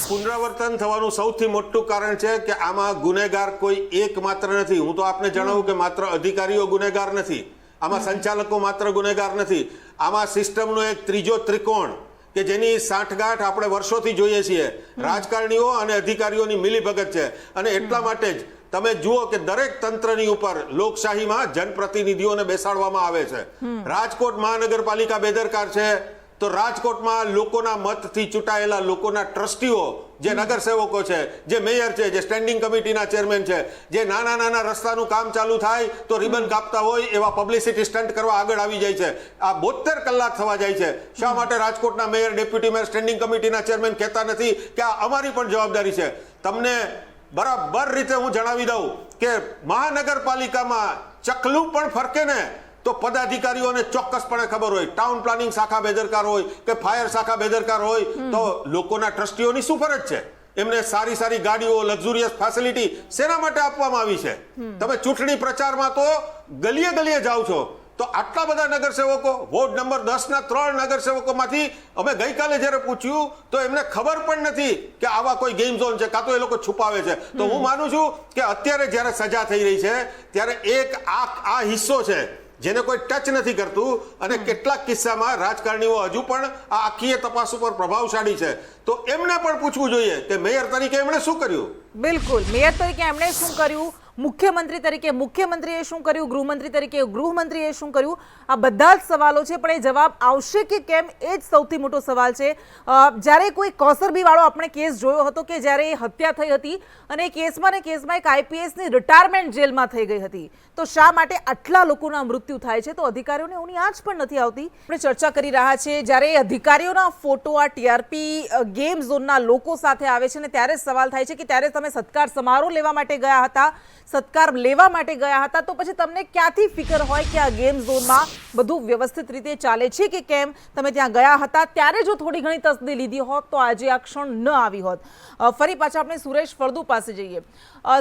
પુનરાવર્તન થવાનું સૌથી મોટું કારણ છે કે આમાં ગુનેગાર કોઈ એક માત્ર નથી. હું તો આપને જણાવું કે માત્ર અધિકારીઓ ગુનેગાર નથી, આમાં સંચાલકો માત્ર ગુનેગાર નથી, આમાં સિસ્ટમનો એક ત્રીજો ત્રિકોણ કે જેની સાંઠગાંઠ આપણે વર્ષોથી જોઈએ છીએ, રાજકારણીઓ અને અધિકારીઓની મિલીભગત છે. અને એટલા માટે જ તમે જુઓ કે દરેક તંત્રની ઉપર લોકશાહીમાં જનપ્રતિનિધિઓને બેસાડવામાં આવે છે. રાજકોટ મહાનગરપાલિકા બેદરકાર છે તો રાજકોટમાં લોકોના મતથી ચૂંટાયેલા લોકોના ટ્રસ્ટીઓ, જે નગરસેવકો છે, જે મેયર છે, જે સ્ટેન્ડિંગ કમિટીના ચેરમેન છે, જે નાના નાના રસ્તાનું કામ ચાલુ થાય તો રિબન કાપતા હોય એવા પબ્લિસિટી સ્ટન્ટ કરવા આગળ આવી જાય છે. આ 72 કલાક થવા જાય છે. શા માટે રાજકોટના મેયર, ડેપ્યુટી મેયર, સ્ટેન્ડિંગ કમિટીના ચેરમેન કહેતા નથી કે આ અમારી પણ જવાબદારી છે? તમને બરાબર રીતે હું જણાવી દઉં કે મહાનગરપાલિકામાં ચકલું પણ ફરકે ને તો પદાધિકારીઓને ચોક્કસપણે ખબર હોય. ટાઉન પ્લાનિંગ શાખા બેદરકાર હોય કે ફાયર શાખા બેદરકાર હોય તો લોકોના ટ્રસ્ટીઓની શું ફરજ છે? એમને સારી સારી ગાડીઓ, લક્ઝુરિયસ ફેસિલિટી શેના માટે આપવામાં આવી છે? તમે ચૂંટણી પ્રચારમાં તો ગલીએ ગલીએ જાઓ છો તો આટલા બધા નગરસેવકો, વોર્ડ નંબર 10ના 3 નગરસેવકોમાંથી અમે ગઈકાલે જ્યારે પૂછ્યું તો એમને ખબર પણ નથી કે આવા કોઈ ગેમ ઝોન છે, કાં તો એ લોકો છુપાવે છે. તો હું માનું છું કે અત્યારે જ્યારે સજા થઈ રહી છે ત્યારે એક આ હિસ્સો છે જેને કોઈ ટચ નથી કરતું, અને કેટલાક કિસ્સામાં રાજકારણીઓ હજુ પણ આ આખી તપાસ ઉપર પ્રભાવશાળી છે. તો એમને પણ પૂછવું જોઈએ કે મેયર તરીકે એમણે શું કર્યું. બિલકુલ, મેયર તરીકે એમણે શું કર્યું, મુખ્યમંત્રી તરીકે મુખ્યમંત્રીએ શું કર્યું, ગૃહમંત્રી તરીકે ગૃહમંત્રીએ શું કર્યું, આ બધા જ સવાલો છે. પણ એ જવાબ આવશે કે કેમ, એ જ સૌથી મોટો સવાલ છે. જ્યારે કોઈ કોસરબીવાળો આપણે કેસ જોયો હતો કે જ્યારે એ હત્યા થઈ હતી અને એ કેસમાં એક આઈપીએસની રિટાયરમેન્ટ જેલમાં થઈ ગઈ હતી, તો શા માટે આટલા લોકોના મૃત્યુ થાય છે? તો અધિકારીઓને એની આંચ પણ નથી આવતી. આપણે ચર્ચા કરી રહ્યા છીએ જ્યારે અધિકારીઓના ફોટો આ ટીઆરપી ગેમ ઝોનના લોકો સાથે આવે છે ને ત્યારે સવાલ થાય છે કે ત્યારે તમે સત્કાર સમારોહ લેવા માટે ગયા હતા, સત્કાર લેવા માટે ગયા હતા, તો પછી તમને ક્યાંથી ફિકર હોય કે આ ગેમ ઝોનમાં બધું વ્યવસ્થિત રીતે ચાલે છે કે કેમ? તમે ત્યાં ગયા હતા ત્યારે જો થોડી ઘણી તસદી લીધી હોત તો આજે આ ક્ષણ ન આવી હોત. ફરી પાછા આપણે સુરેશ ફળદુ પાસે જઈએ.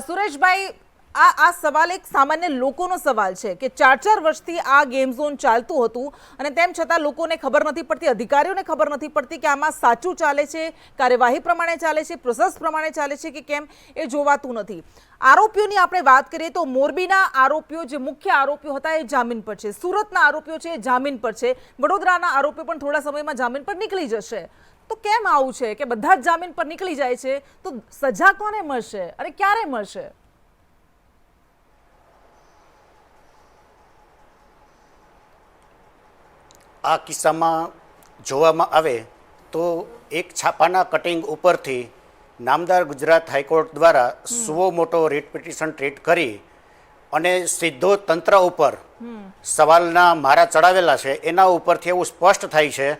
સુરેશભાઈ, આ સવાલ એક સામાન્ય લોકોનો સવાલ છે કે 4 વર્ષથી આ ગેમ ઝોન ચાલતું હતું અને તેમ છતાં લોકોને ખબર નથી પડતી, અધિકારીઓને ખબર નથી પડતી કે આમાં સાચું ચાલે છે, કાર્યવાહી પ્રમાણે ચાલે છે, પ્રોસેસ પ્રમાણે ચાલે છે કે કેમ, એ જોવાતું નથી. આરોપીઓની આપણે વાત કરીએ તો મોરબીના આરોપીઓ, જે મુખ્ય આરોપીઓ હતા, એ જામીન પર છે. સુરતના આરોપીઓ છે એ જામીન પર છે. વડોદરાના આરોપીઓ પણ થોડા સમયમાં જામીન પર નીકળી જશે. તો કેમ આવું છે કે બધા જ જામીન પર નીકળી જાય છે? તો સજા કોને મળશે અને ક્યારે મળશે? આ કિસ્સામાં જોવામાં આવે તો એક છાપાના કટિંગ ઉપરથી નામદાર ગુજરાત હાઈકોર્ટ દ્વારા સુઓ મોટો રીટ પિટિશન ટ્રીટ કરી અને સીધો તંત્ર ઉપર સવાલના મારા ચડાવેલા છે. એના ઉપરથી એવું સ્પષ્ટ થાય છે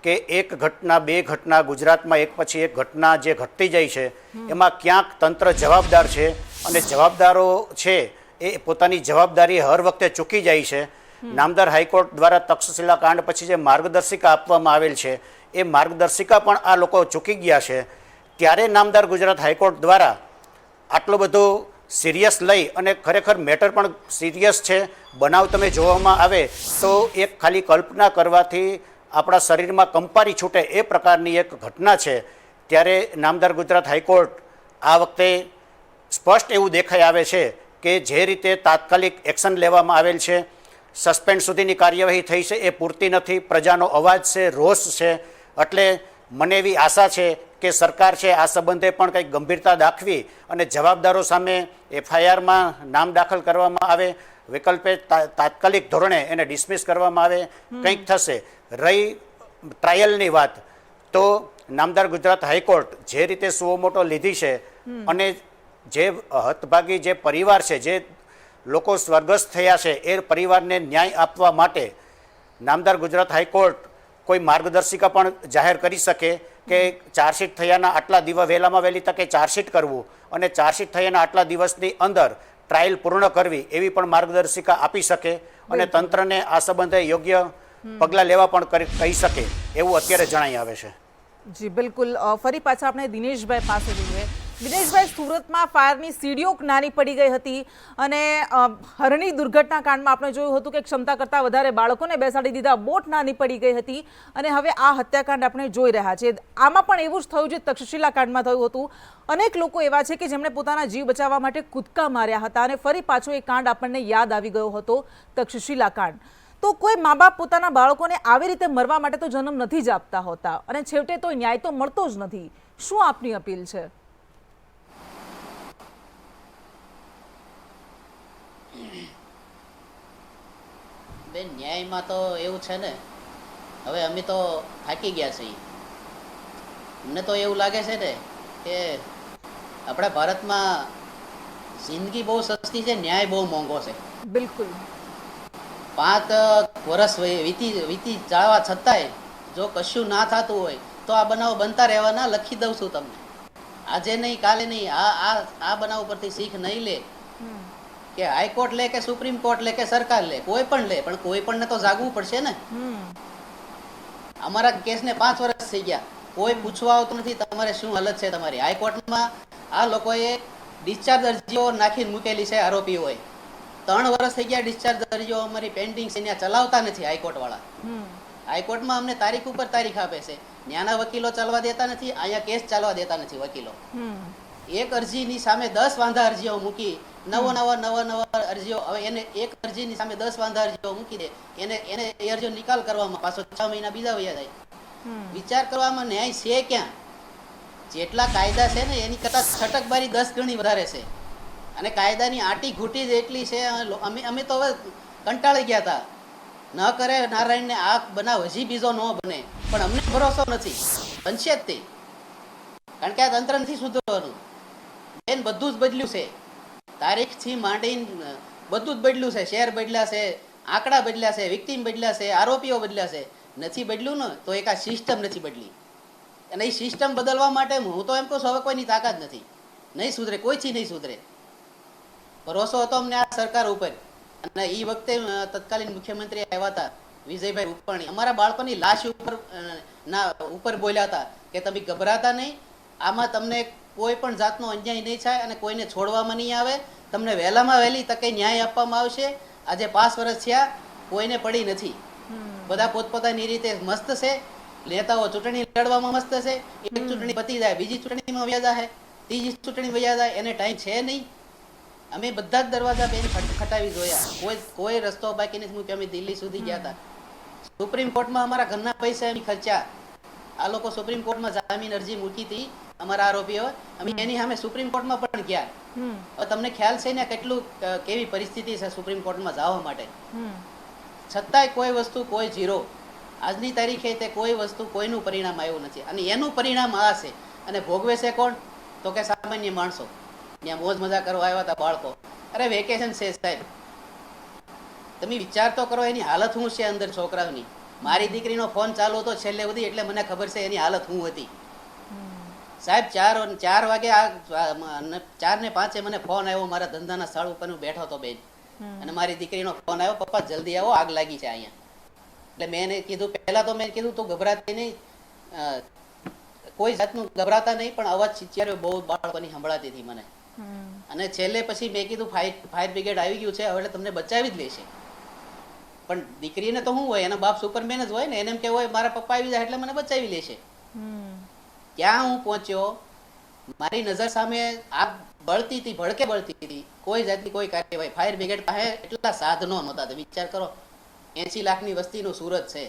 કે એક ઘટના, 2 ઘટના ગુજરાતમાં એક પછી એક ઘટના જે ઘટતી જાય છે એમાં ક્યાંક તંત્ર જવાબદાર છે અને જવાબદારો છે એ પોતાની જવાબદારી હર વખતે ચૂકી જાય છે. નામદાર હાઈકોર્ટ દ્વારા તક્ષશિલા કાંડ પછી જે માર્ગદર્શિકા આપવામાં આવેલ છે એ માર્ગદર્શિકા પણ આ લોકો ચૂકી ગયા છે. ત્યારે નામદાર ગુજરાત હાઈકોર્ટ દ્વારા આટલો બધો સિરિયસ લઈ અને ખરેખર મેટર પણ સિરિયસ છે. બનાવ તમે જોવામાં આવે તો એક ખાલી કલ્પના કરવાથી આપણા શરીરમાં કંપારી છૂટે એ પ્રકારની એક ઘટના છે. ત્યારે નામદાર ગુજરાત હાઈકોર્ટ આ વખતે સ્પષ્ટ એવું દેખાઈ આવે છે કે જે રીતે તાત્કાલિક એક્શન લેવામાં આવેલ છે, સસ્પેન્ડ સુધીની કાર્યવાહી થઈ છે, એ પૂરતી નથી. પ્રજાનો અવાજ છે, રોષ છે. એટલે મને એવી આશા છે કે સરકાર છે આ સંબંધે પણ કંઈક ગંભીરતા દાખવી અને જવાબદારો સામે એફઆઈઆરમાં નામ દાખલ કરવામાં આવે, વિકલ્પે તાત્કાલિક ધોરણે એને ડિસમિસ કરવામાં આવે, કંઈક થશે. રહી ટ્રાયલની વાત, તો નામદાર ગુજરાત હાઈકોર્ટ જે રીતે સુઓ મોટો લીધી છે અને જે હતભાગી જે પરિવાર છે, જે લોકો સ્વર્ગસ્થ થયા છે, એ પરિવારને ન્યાય આપવા માટે નામદાર ગુજરાત હાઈકોર્ટ કોઈ માર્ગદર્શિકા પણ જાહેર કરી શકે કે ચાર્જશીટ થયાના આટલા દિવસ વહેલામાં વહેલી તકે ચાર્જશીટ કરવું અને ચાર્જશીટ થયાના આટલા દિવસની અંદર ટ્રાયલ પૂર્ણ કરવી એવી પણ માર્ગદર્શિકા આપી શકે અને તંત્રને આ સંબંધે યોગ્ય પગલાં લેવા પણ કહી શકે એવું અત્યારે જણાઈ આવે છે. જી બિલકુલ. ફરી પાછા આપણે દિનેશભાઈ પાસે જઈએ. દિનેશભાઈ, સુરતમાં ફાયરની સીડીઓ નાની પડી ગઈ હતી અને હરણી દુર્ઘટના કાંડમાં આપણે જોયું હતું કે ક્ષમતા કરતાં વધારે બાળકોને બેસાડી દીધા, બોટ નાની પડી ગઈ હતી અને હવે આ હત્યાકાંડ આપણે જોઈ રહ્યા છીએ. આમાં પણ એવું જ થયું જે તક્ષશિલા કાંડમાં થયું હતું. અનેક લોકો એવા છે કે જેમણે પોતાના જીવ બચાવવા માટે કૂદકા માર્યા હતા અને ફરી પાછો એ કાંડ આપણને યાદ આવી ગયો હતો, તક્ષશિલા કાંડ. તો કોઈ મા બાપ પોતાના બાળકોને આવી રીતે મરવા માટે તો જન્મ નથી જ આપતા હોતા અને છેવટે તો ન્યાય તો મળતો જ નથી. શું આપની અપીલ છે? બેન, ન્યાયમાં તો એવું છે ને, હવે અમે તો થાકી ગયા છીએ. અમને તો એવું લાગે છે ને કે આપણા ભારતમાં જિંદગી બહુ સસ્તી છે, ન્યાય બહુ મોંઘો છે. બિલકુલ. 5 વર્ષ વીતી જવા છતાંય જો કશું ના થતું હોય તો આ બનાવ બનતા રહેવાના. લખી દઉં છું તમને, આજે નહીં કાલે નહીં. આ બનાવ પરથી શીખ નહીં લે કે હાઈકોર્ટ લે કે સુપ્રીમ કોર્ટ લે કે સરકાર લે, કોઈ પણ લે, પણ કોઈ પણ ને તો જાગવું પડશે ને. અમારા કેસને 5 વર્ષ થઈ ગયા, કોઈ પૂછવા આવતું નથી તમારે શું હાલત છે તમારી. હાઈકોર્ટમાં આ લોકોએ ડિસ્ચાર્જ અરજીઓ નાખીને મૂકેલી છે આરોપીઓએ. 3 વર્ષ થઈ ગયા ડિસ્ચાર્જ અરજીઓ અમારી પેન્ડિંગ છે, ત્યાં ચલાવતા નથી હાઈકોર્ટ વાળા. હાઈકોર્ટમાં અમને તારીખ ઉપર તારીખ આપે છે, ત્યાંના વકીલો ચાલવા દેતા નથી, અહીંયા કેસ ચાલવા દેતા નથી વકીલો. એક અરજીની સામે 10 વાંધા અરજીઓ મૂકી, નવા અરજીઓ. હવે એને એક અરજીની સામે 10 વાંધા અરજીઓ મૂકી દે, એને એ અરજીઓ નિકાલ કરવામાં પાછો 6 મહિના બીજા વયા જાય. વિચાર કરવામાં ન્યાય છે ક્યાં? જેટલા કાયદા છે ને એની કરતાં છટકબારી 10 ગણી વધારે છે અને કાયદાની આટી ઘૂંટી જ એટલી છે. અમે તો હવે કંટાળી ગયા હતા. ન કરે નારાયણને આ બનાવ હજી બીજો ન બને, પણ અમને ભરોસો નથી બનશે જ તે, કારણ કે આ તંત્ર નથી સુધરવાનું. બેન, બધું જ બદલ્યું છે, તારીખથી માંડીને બધું જ બદલ્યું છે. શેર બદલ્યા છે, આંકડા બદલ્યા છે, વિક્ટીમ બદલ્યા છે, આરોપીઓ બદલ્યા છે. નથી બદલ્યું ને તો એક આ સિસ્ટમ નથી બદલી, અને એ સિસ્ટમ બદલવા માટે હું તો એમ કહું છું હવે કોઈની તાકાત નથી. નહીં સુધરે, કોઈથી નહીં સુધરે. ભરોસો હતો અમને આ સરકાર ઉપર, અને એ વખતે તત્કાલીન મુખ્યમંત્રી આવ્યા હતા વિજયભાઈ રૂપાણી, અમારા બાળકોની લાશ ઉપર બોલ્યા હતા કે તમે ગભરાતા નહીં, આમાં તમને કોઈ પણ જાતનો અન્યાય નહીં થાય અને કોઈને છોડવામાં નહીં આવે, તમને વહેલામાં વહેલી તકે ન્યાય આપવામાં આવશે. આજે 5 વર્ષ થયા, કોઈને પડી નથી. બધા પોતપોતાની રીતે મસ્ત છે. નેતાઓ ચૂંટણી લડવામાં મસ્ત છે. એક ચૂંટણી પતી જાય, બીજી ચૂંટણીમાં વ્યા જાય, ત્રીજી ચૂંટણી વ્યા જાય, એને ટાઈમ છે નહીં. અમે બધા જ દરવાજા બેન ખટાવી જોયા, કોઈ રસ્તો બાકી નથી મૂક્યો. અમે દિલ્હી સુધી ગયા હતા, સુપ્રીમ કોર્ટમાં અમારા ઘરના પૈસા એમ ખર્ચ્યા. આ લોકો સુપ્રીમ કોર્ટમાં જામીન અરજી મૂકી હતી અમારા આરોપીઓ, અમે એની સામે સુપ્રીમ કોર્ટમાં પણ ગયા. હવે તમને ખ્યાલ છે ને કેટલું કેવી પરિસ્થિતિ છે સુપ્રીમ કોર્ટમાં જવા માટે. છતાંય કોઈ વસ્તુ, કોઈ ઝીરો. આજની તારીખે તે કોઈ વસ્તુ, કોઈનું પરિણામ આવ્યું નથી, અને એનું પરિણામ આ છે. અને ભોગવે છે કોણ? તો કે સામાન્ય માણસો. ત્યાં મોજ મજા કરવા આવ્યા હતા બાળકો. અરે વેકેશન છે સાહેબ, તમે વિચાર તો કરો એની હાલત શું છે અંદર છોકરાઓની. મારી દીકરીનો ફોન ચાલુ હતો છેલ્લે સુધી, એટલે મને ખબર છે એની હાલત શું હતી. સાહેબ 4 વાગે 4 ને 5 મને ફોન આવ્યો મારા ધંધાના સ્થળ ઉપર, હું બેઠો હતો બેન, અને મારી દીકરીનો ફોન આવ્યો, પપ્પા જલ્દી આવો, આગ લાગી છે અહીંયા. એટલે મેં એને કીધું, પહેલા તો મેં કીધું તું ગભરાતી નહીં, કોઈ જાતનું ગભરાતા નહીં, પણ અવાજ ચિચિયારીઓ બહુ બાળકોની સંભળાતી હતી મને. અને છેલ્લે પછી મેં કીધું ફાયર બ્રિગેડ આવી ગયું છે, હવે તમને બચાવી જ લેશે. પણ દીકરીને તો શું હોય, એના બાપ સુપરમેન જ હોય ને, એને એમ કે હોય મારા પપ્પા આવી જાય એટલે મને બચાવી લેશે. ત્યાં હું પહોંચ્યો, મારી નજર સામે આગ બળતી હતી, ભડકે બળતી હતી, કોઈ જાતની કોઈ કાર્યવાહી. ફાયર બ્રિગેડ પાસે એટલા સાધનો નહોતા. વિચાર કરો, 80 લાખની વસ્તીનું સુરત છે,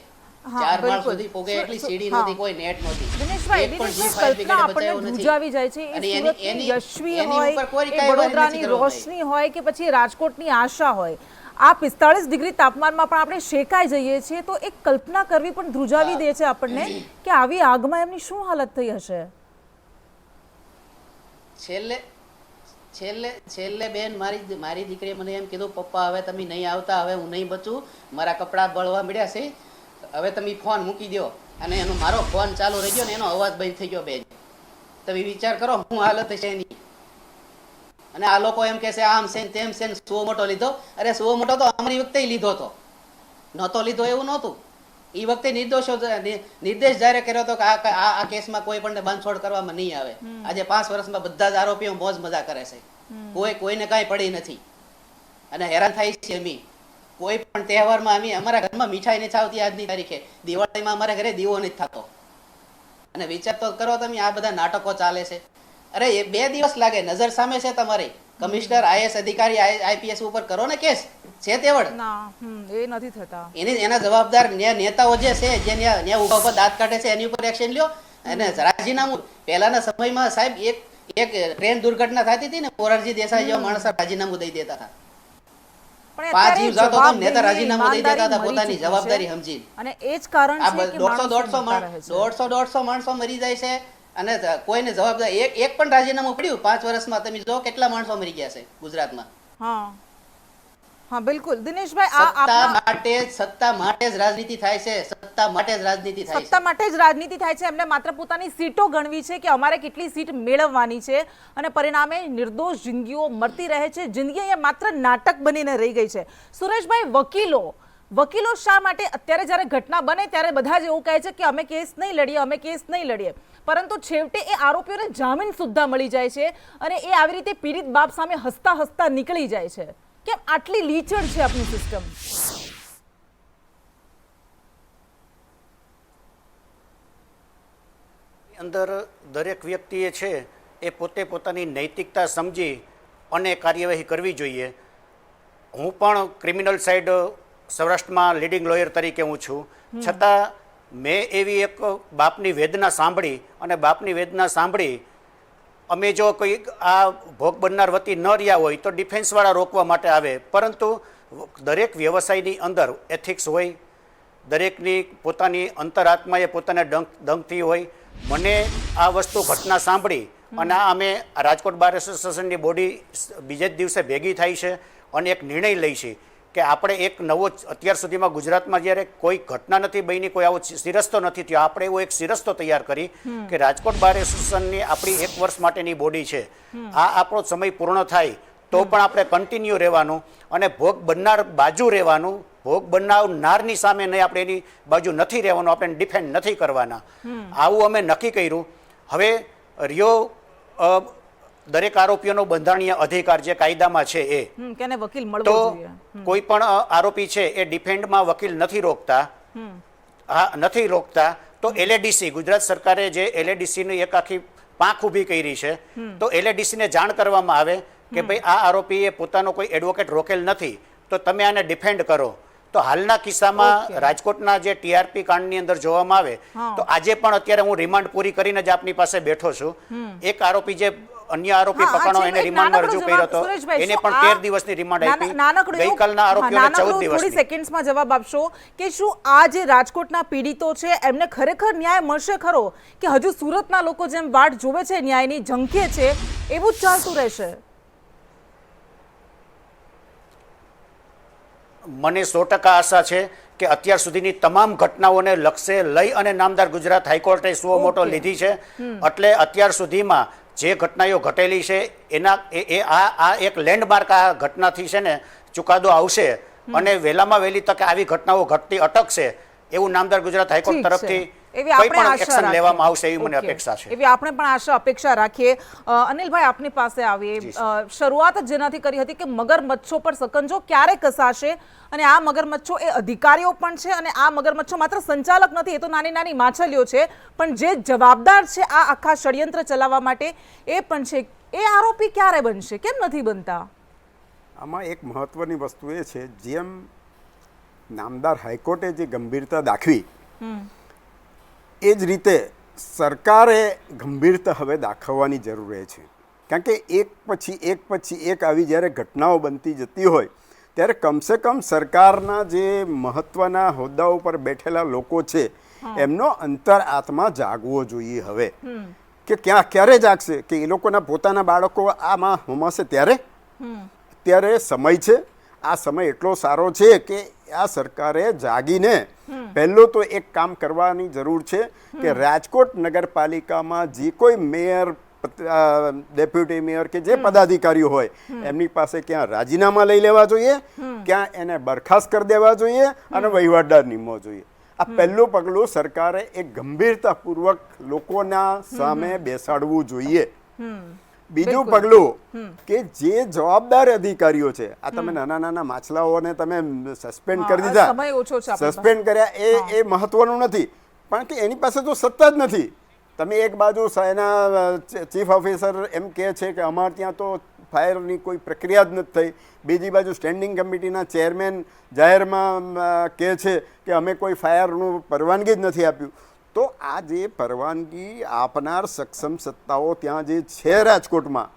4 માળ સુધી પોગે એટલી સીડી નહોતી, કોઈ નેટ નહોતી. દિનેશભાઈ, કલ્પના આપણને ધ્રુજાવી જાય છે. એ સુરતની યશવી હોય, એ વડોદરાની રોશની હોય કે પછી રાજકોટની આશા હોય, આ 45 ડિગ્રી તાપમાનમાં પણ આપણે શેકાઈ જઈએ છીએ, તો એક કલ્પના કરવી પણ ધ્રુજાવી દે છે આપણને કે આવી આગમાં એમની શું હાલત થઈ હશે. છેલ્લે બેન મારી દીકરીએ મને એમ કીધું, પપ્પા હવે તમે નહીં આવતા, હવે હું નહીં બચું, મારા કપડાં બળવા મળ્યા છે, હવે તમે ફોન મૂકી દો. અને એનો મારો ફોન ચાલુ રહી ગયો ને એનો અવાજ બંધ થઈ ગયો. બેન તમે વિચાર કરો હું હાલત છે એની. અને આ લોકો એમ કે છે આમ છે તેમ છે, સો મોટો લીધો. અરે સો મોટો તો અમારી વખતે લીધો હતો, નહોતો લીધો એવું નહોતું. એ વખતે નિર્દેશ જાહેર કર્યો હતો કે આ કેસમાં કોઈ પણ બાંધછોડ કરવામાં નહીં આવે. આજે 5 વર્ષમાં બધા જ આરોપીઓ મોજ મજા કરે છે, કોઈને કાંઈ પડી નથી. અને હેરાન થાય છે અમે. કોઈ પણ તહેવારમાં અમે અમારા ઘરમાં મીઠાઈ નથી આવતી. આજની તારીખે દિવાળીમાં અમારા ઘરે દીવો નથી થતો. અને વિચાર તો કરો તમે, આ બધા નાટકો ચાલે છે. અરે એ 2 દિવસ લાગે, નજર સામે છે તમારી. કમિશનર, આઈએસ અધિકારી, આઈપીએસ ઉપર કરો ને કેસ, છે તેવડ ના એ નથી થતા. એના જવાબદાર નેતાઓ જે છે, જે ન્યા ઉભા ઉભા દાંત કાઢે છે, એની ઉપર એક્શન લ્યો. અને રાજીનામું પહેલાના સમયમાં સાહેબ એક ટ્રેન દુર્ઘટના થતી હતી ને, મોરારજી દેસાઈ જેવા માણસ રાજીનામું દઈ દેતા હતા. પણ 5 જીવ જતો તો નેતા જવાબદારી, રાજીનામું દઈ દેતા હતા ઈમાનદારી પોતાની મરી જવાબદારી ચૂકી સમજીને. છે. અને એ જ કારણ આ છે કે 150 માણસો મરી જાય છે અને કોઈને જવાબદાર એક પણ રાજીનામું પડ્યું 5 વર્ષમાં. તમે જો કેટલા માણસો મરી ગયા છે ગુજરાતમાં. હા હા બિલકુલ. દિનેશભાઈ, સત્તા માટે જ રાજનીતિ થાય છે. સત્તા માટે જ રાજનીતિ થાય છે. સત્તા માટે જ રાજનીતિ થાય છે. એમને માત્ર પોતાની સીટો ગણવી છે કે અમારે કેટલી સીટ મેળવવાની છે, અને પરિણામે નિર્દોષ જિંદગીઓ મરતી રહે છે. જિંદગી અહીંયા માત્ર નાટક બનીને રહી ગઈ છે. સુરેશભાઈ, વકીલો શા માટે અત્યારે જ્યારે ઘટના બને ત્યારે બધા જ એવું કહે છે કે અમે કેસ નહીં લડીએ, અમે કેસ નહીં લડીએ, પરંતુ છેવટે એ આરોપીઓને જામીન સુદ્ધા મળી જાય છે અને એ આવી રીતે પીડિત બાપ સામે હસતા હસતા નીકળી જાય છે? કેમ આટલી લીચડ છે આપણી સિસ્ટમ? અંદર દરેક વ્યક્તિએ છે એ પોતે પોતાની નૈતિકતા સમજી અને કાર્યવાહી કરવી જોઈએ. હું પણ ક્રિમિનલ સાઇડ સૌરાષ્ટ્રમાં લીડિંગ લોયર તરીકે હું છું, છતાં મેં એવી એક બાપની વેદના સાંભળી અને બાપની વેદના સાંભળી અમે જો કોઈ આ ભોગ બનનાર વતી ન રહ્યા હોય તો ડિફેન્સવાળા રોકવા માટે આવે, પરંતુ દરેક વ્યવસાયની અંદર એથિક્સ હોય, દરેકની પોતાની અંતરાત્માએ પોતાને દંગથી હોય. મને આ વસ્તુ ઘટના સાંભળી અને અમે રાજકોટ બાર એસોસિએશનની બોડી બીજે જ દિવસે ભેગી થઈ છે અને એક નિર્ણય લઈ છે કે આપણે એક નવો, અત્યાર સુધીમાં ગુજરાતમાં જ્યારે કોઈ ઘટના નથી બની, કોઈ આવો શિરસ્તો નથી થયો, આપણે એવો એક શિરસ્તો તૈયાર કરી કે રાજકોટ બાર એસોસિએશનની આપણી 1 વર્ષ માટેની બોડી છે. આ આપણો સમય પૂર્ણ થાય તો પણ આપણે કન્ટિન્યુ રહેવાનું અને ભોગ બનનાર બાજુ રહેવાનું. ભોગ બનનારની સામે નહીં, આપણે એની બાજુ નથી રહેવાનું, આપણે ડિફેન્ડ નથી કરવાના. આવું અમે નક્કી કર્યું. હવે રહ્યો દરેક આરોપીઓનો બંધારણીય અધિકાર જે કાયદામાં છે એ, કેને વકીલ મળવો તો જોઈએ. કોઈ પણ આરોપી છે એ ડિફેન્ડમાં વકીલ નથી રોકતા. હા, નથી રોકતા. તો LADC, ગુજરાત સરકારે જે LADCની એક આખી પાંખ ઊભી કરી છે, તો LADCને જાણ કરવામાં આવે કે ભાઈ આ આરોપીએ પોતાનો કોઈ એડવોકેટ રોકેલ નથી, તો તમે આને ડિફેન્ડ કરો. તો હાલના કિસ્સામાં રાજકોટના જે TRP કાંડની અંદર જોવામાં આવે તો આજે પણ અત્યારે હું રિમાન્ડ પૂરી કરીને જ આપની પાસે બેઠો છું. એક આરોપી જે અન્ય આરોપી પકડો એને રિમાન્ડમાં રજૂ કર્યો હતો, એને પણ 13 દિવસની રિમાન્ડ આપી. ગઈકાલના આરોપીઓને 14 દિવસની. થોડી સેકન્ડ્સમાં જવાબ આપશો કે શું આ જે રાજકોટના પીડિતો છે એમને ખરેખર ન્યાય મળશે ખરો, કે હજુ સુરતના લોકો જેમ વાટ જોવે છે ન્યાયની, ઝંખે છે, એવું જ ચાલતું રહેશે? મને 100% આશા છે કે અત્યાર સુધીની તમામ ઘટનાઓને લક્ષ્ય લઈ અને નામદાર ગુજરાત હાઈકોર્ટે સુઓ મોટો લીધી છે. એટલે અત્યાર સુધીમાં જે ઘટનાઓ ઘટેલી છે એના આ એક લેન્ડમાર્ક આ ઘટનાથી છે ને ચુકાદો આવશે અને વહેલામાં વહેલી તકે આવી ઘટનાઓ ઘટતી અટકશે એવું નામદાર ગુજરાત હાઈકોર્ટ તરફથી કોઈ પણ એક્શન લેવામાં આવશે એવી મને અપેક્ષા છે. એવી આપણે પણ અપેક્ષા રાખીએ. અનિલભાઈ, આપની પાસે આવીએ. શરૂઆત જ જેનાથી કરી હતી કે મગરમચ્છો પર સકંજો ક્યારે કસાશે, અને આ મગરમચ્છો એ અધિકારીઓ પણ છે અને આ મગરમચ્છો માત્ર સંચાલક નથી, એ તો નાની નાની માછલીઓ છે, પણ જે જવાબદાર છે આ આખા ષડયંત્ર ચલાવવા માટે એ પણ છે. એ આરોપી ક્યારે બનશે, કેમ નથી બનતા? આમાં એક મહત્વની વસ્તુ એ છે, જેમ નામદાર હાઈકોર્ટે જે ગંભીરતા દાખવી એ જ રીતે સરકારે ગંભીરતા હવે દાખવવાની જરૂર રહે છે. કારણ કે એક પછી એક આવી જ્યારે ઘટનાઓ બનતી જતી હોય ત્યારે કમસે કમ સરકારના જે મહત્વના હોદ્દાઓ પર બેઠેલા લોકો છે એમનો અંતર આત્મા જાગવો જોઈએ. હવે કે ક્યારે જાગશે કે એ લોકોના પોતાના બાળકો આમાં હોમાશે ત્યારે સમય છે. આ સમય એટલો સારો છે કે આ સરકારે જાગીને પહેલું તો એક કામ કરવાની જરૂર છે કે રાજકોટ નગરપાલિકામાં જે કોઈ મેયર, ડેપ્યુટી મેયર કે જે પદાધિકારીઓ હોય એમની પાસે ક્યાં રાજીનામા લઈ લેવા જોઈએ, ક્યાં એને બરખાસ્ત કરી દેવા જોઈએ અને વહીવટદાર નીમવો જોઈએ. આ પહેલું પગલું સરકારે એક ગંભીરતાપૂર્વક લોકોના સામે બેસાડવું જોઈએ. બીજું પગલું કે જે જવાબદાર અધિકારીઓ છે, આ તમે નાના નાના માછલાઓને તમે સસ્પેન્ડ કરી દીધા, સસ્પેન્ડ કર્યા એ મહત્વનું નથી, પણ કે એની પાસે તો સત્તા જ નથી. તમે એક બાજુ એના ચીફ ઓફિસર એમ કહે છે કે અમારે ત્યાં તો ફાયરની કોઈ પ્રક્રિયા જ નથી થઈ, બીજી બાજુ સ્ટેન્ડિંગ કમિટીના ચેરમેન જાહેરમાં કહે છે કે અમે કોઈ ફાયરનું પરવાનગી જ નથી આપ્યું. તો આ જે પરવાનગી આપનાર સક્ષમ સત્તાઓ ત્યાં જે છે રાજકોટમાં,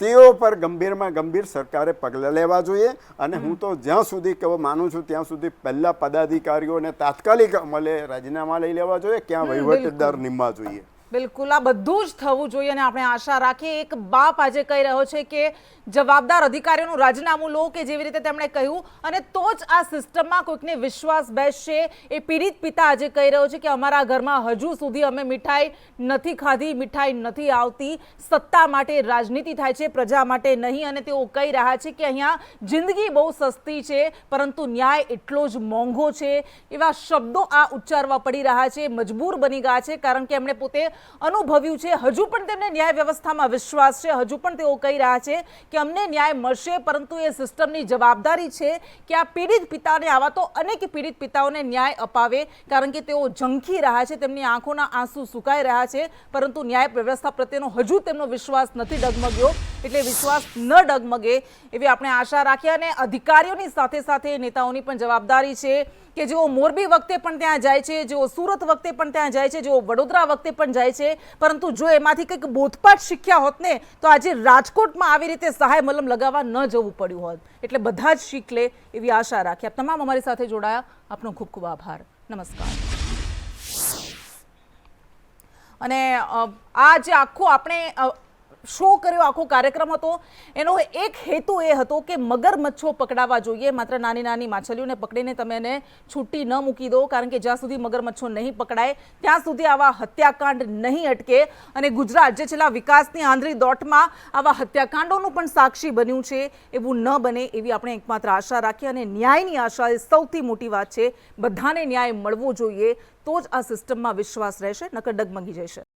તેઓ પર ગંભીરમાં ગંભીર સરકારે પગલાં લેવા જોઈએ. અને હું તો જ્યાં સુધી માનું છું ત્યાં સુધી પહેલાં પદાધિકારીઓને તાત્કાલિક અમલે રાજીનામા લઈ લેવા જોઈએ, ક્યાં વહીવટદાર નીમવા જોઈએ. બિલકુલ, આ બધું જ થવું જોઈએ અને આપણે આશા રાખીએ. એક બાપ આજે કહી રહ્યો છે કે જવાબદાર અધિકારીઓનું રાજીનામું લો, કે જેવી રીતે તેમણે કહ્યું, અને તો જ આ સિસ્ટમમાં કોઈકને વિશ્વાસ બેસશે. એ પીડિત પિતા આજે કહી રહ્યો છે કે અમારા ઘરમાં હજુ સુધી અમે મીઠાઈ નથી ખાધી, મીઠાઈ નથી આવતી. સત્તા માટે રાજનીતિ થાય છે, પ્રજા માટે નહીં. અને તેઓ કહી રહ્યા છે કે અહીંયા જિંદગી બહુ સસ્તી છે પરંતુ ન્યાય એટલો જ મોંઘો છે. એવા શબ્દો આ ઉચ્ચારવા પડી રહ્યા છે, મજબૂર બની ગયા છે, કારણ કે એમણે પોતે અનુભવ્યું છે. હજુ પણ તેમને ન્યાય વ્યવસ્થામાં વિશ્વાસ છે. હજુ પણ તેઓ કહી રહ્યા છે કે અમને ન્યાય મળશે, પરંતુ એ સિસ્ટમની જવાબદારી છે કે આ પીડિત પિતાને, આવા તો અનેક પીડિત પિતાઓને ન્યાય અપાવે, કારણ કે તેઓ ઝંખી રહ્યા છે, તેમની આંખોના આંસુ સુકાઈ રહ્યા છે, પરંતુ ન્યાય વ્યવસ્થા પ્રત્યેનો હજુ તેમનો વિશ્વાસ નથી ડગમગ્યો. એટલે વિશ્વાસ ન ડગમગે એવી આપણે આશા રાખીએ. અને અધિકારીઓની સાથે સાથે નેતાઓની પણ જવાબદારી છે કે જેઓ મોરબી વખતે પણ ત્યાં જાય છે, જેઓ સુરત વખતે પણ ત્યાં જાય છે, જેઓ વડોદરા વખતે પણ જાય છે, પરંતુ જો એમાંથી કંઈક બોધપાઠ શીખ્યા હોત ને તો આજે રાજકોટમાં આવી રીતે સહાય મલમ લગાવવા ન જવું પડ્યું હોત. એટલે બધા જ શીખ લે એવી આશા રાખીએ. આપ તમામ અમારી સાથે જોડાયા, આપનો ખૂબ ખૂબ આભાર. નમસ્કાર. અને આ જે આખો આપણે શો કર્યો, આખો કાર્યક્રમ હતો, એનો એક હેતુ એ હતો કે મગરમચ્છો પકડાવા જોઈએ. માત્ર નાની નાની માછલીઓને પકડીને તમે એને છૂટી ન મૂકી દો, કારણ કે જ્યાં સુધી મગરમચ્છો નહીં પકડાય ત્યાં સુધી આવા હત્યાકાંડ નહીં અટકે. અને ગુજરાત જે છેલ્લા વિકાસની આંધળી દોટમાં આવા હત્યાકાંડોનું પણ સાક્ષી બન્યું છે, એવું ન બને એવી આપણે એકમાત્ર આશા રાખીએ. અને ન્યાયની આશા એ સૌથી મોટી વાત છે. બધાને ન્યાય મળવો જોઈએ, તો જ આ સિસ્ટમમાં વિશ્વાસ રહેશે, નકર ડગમગી જશે.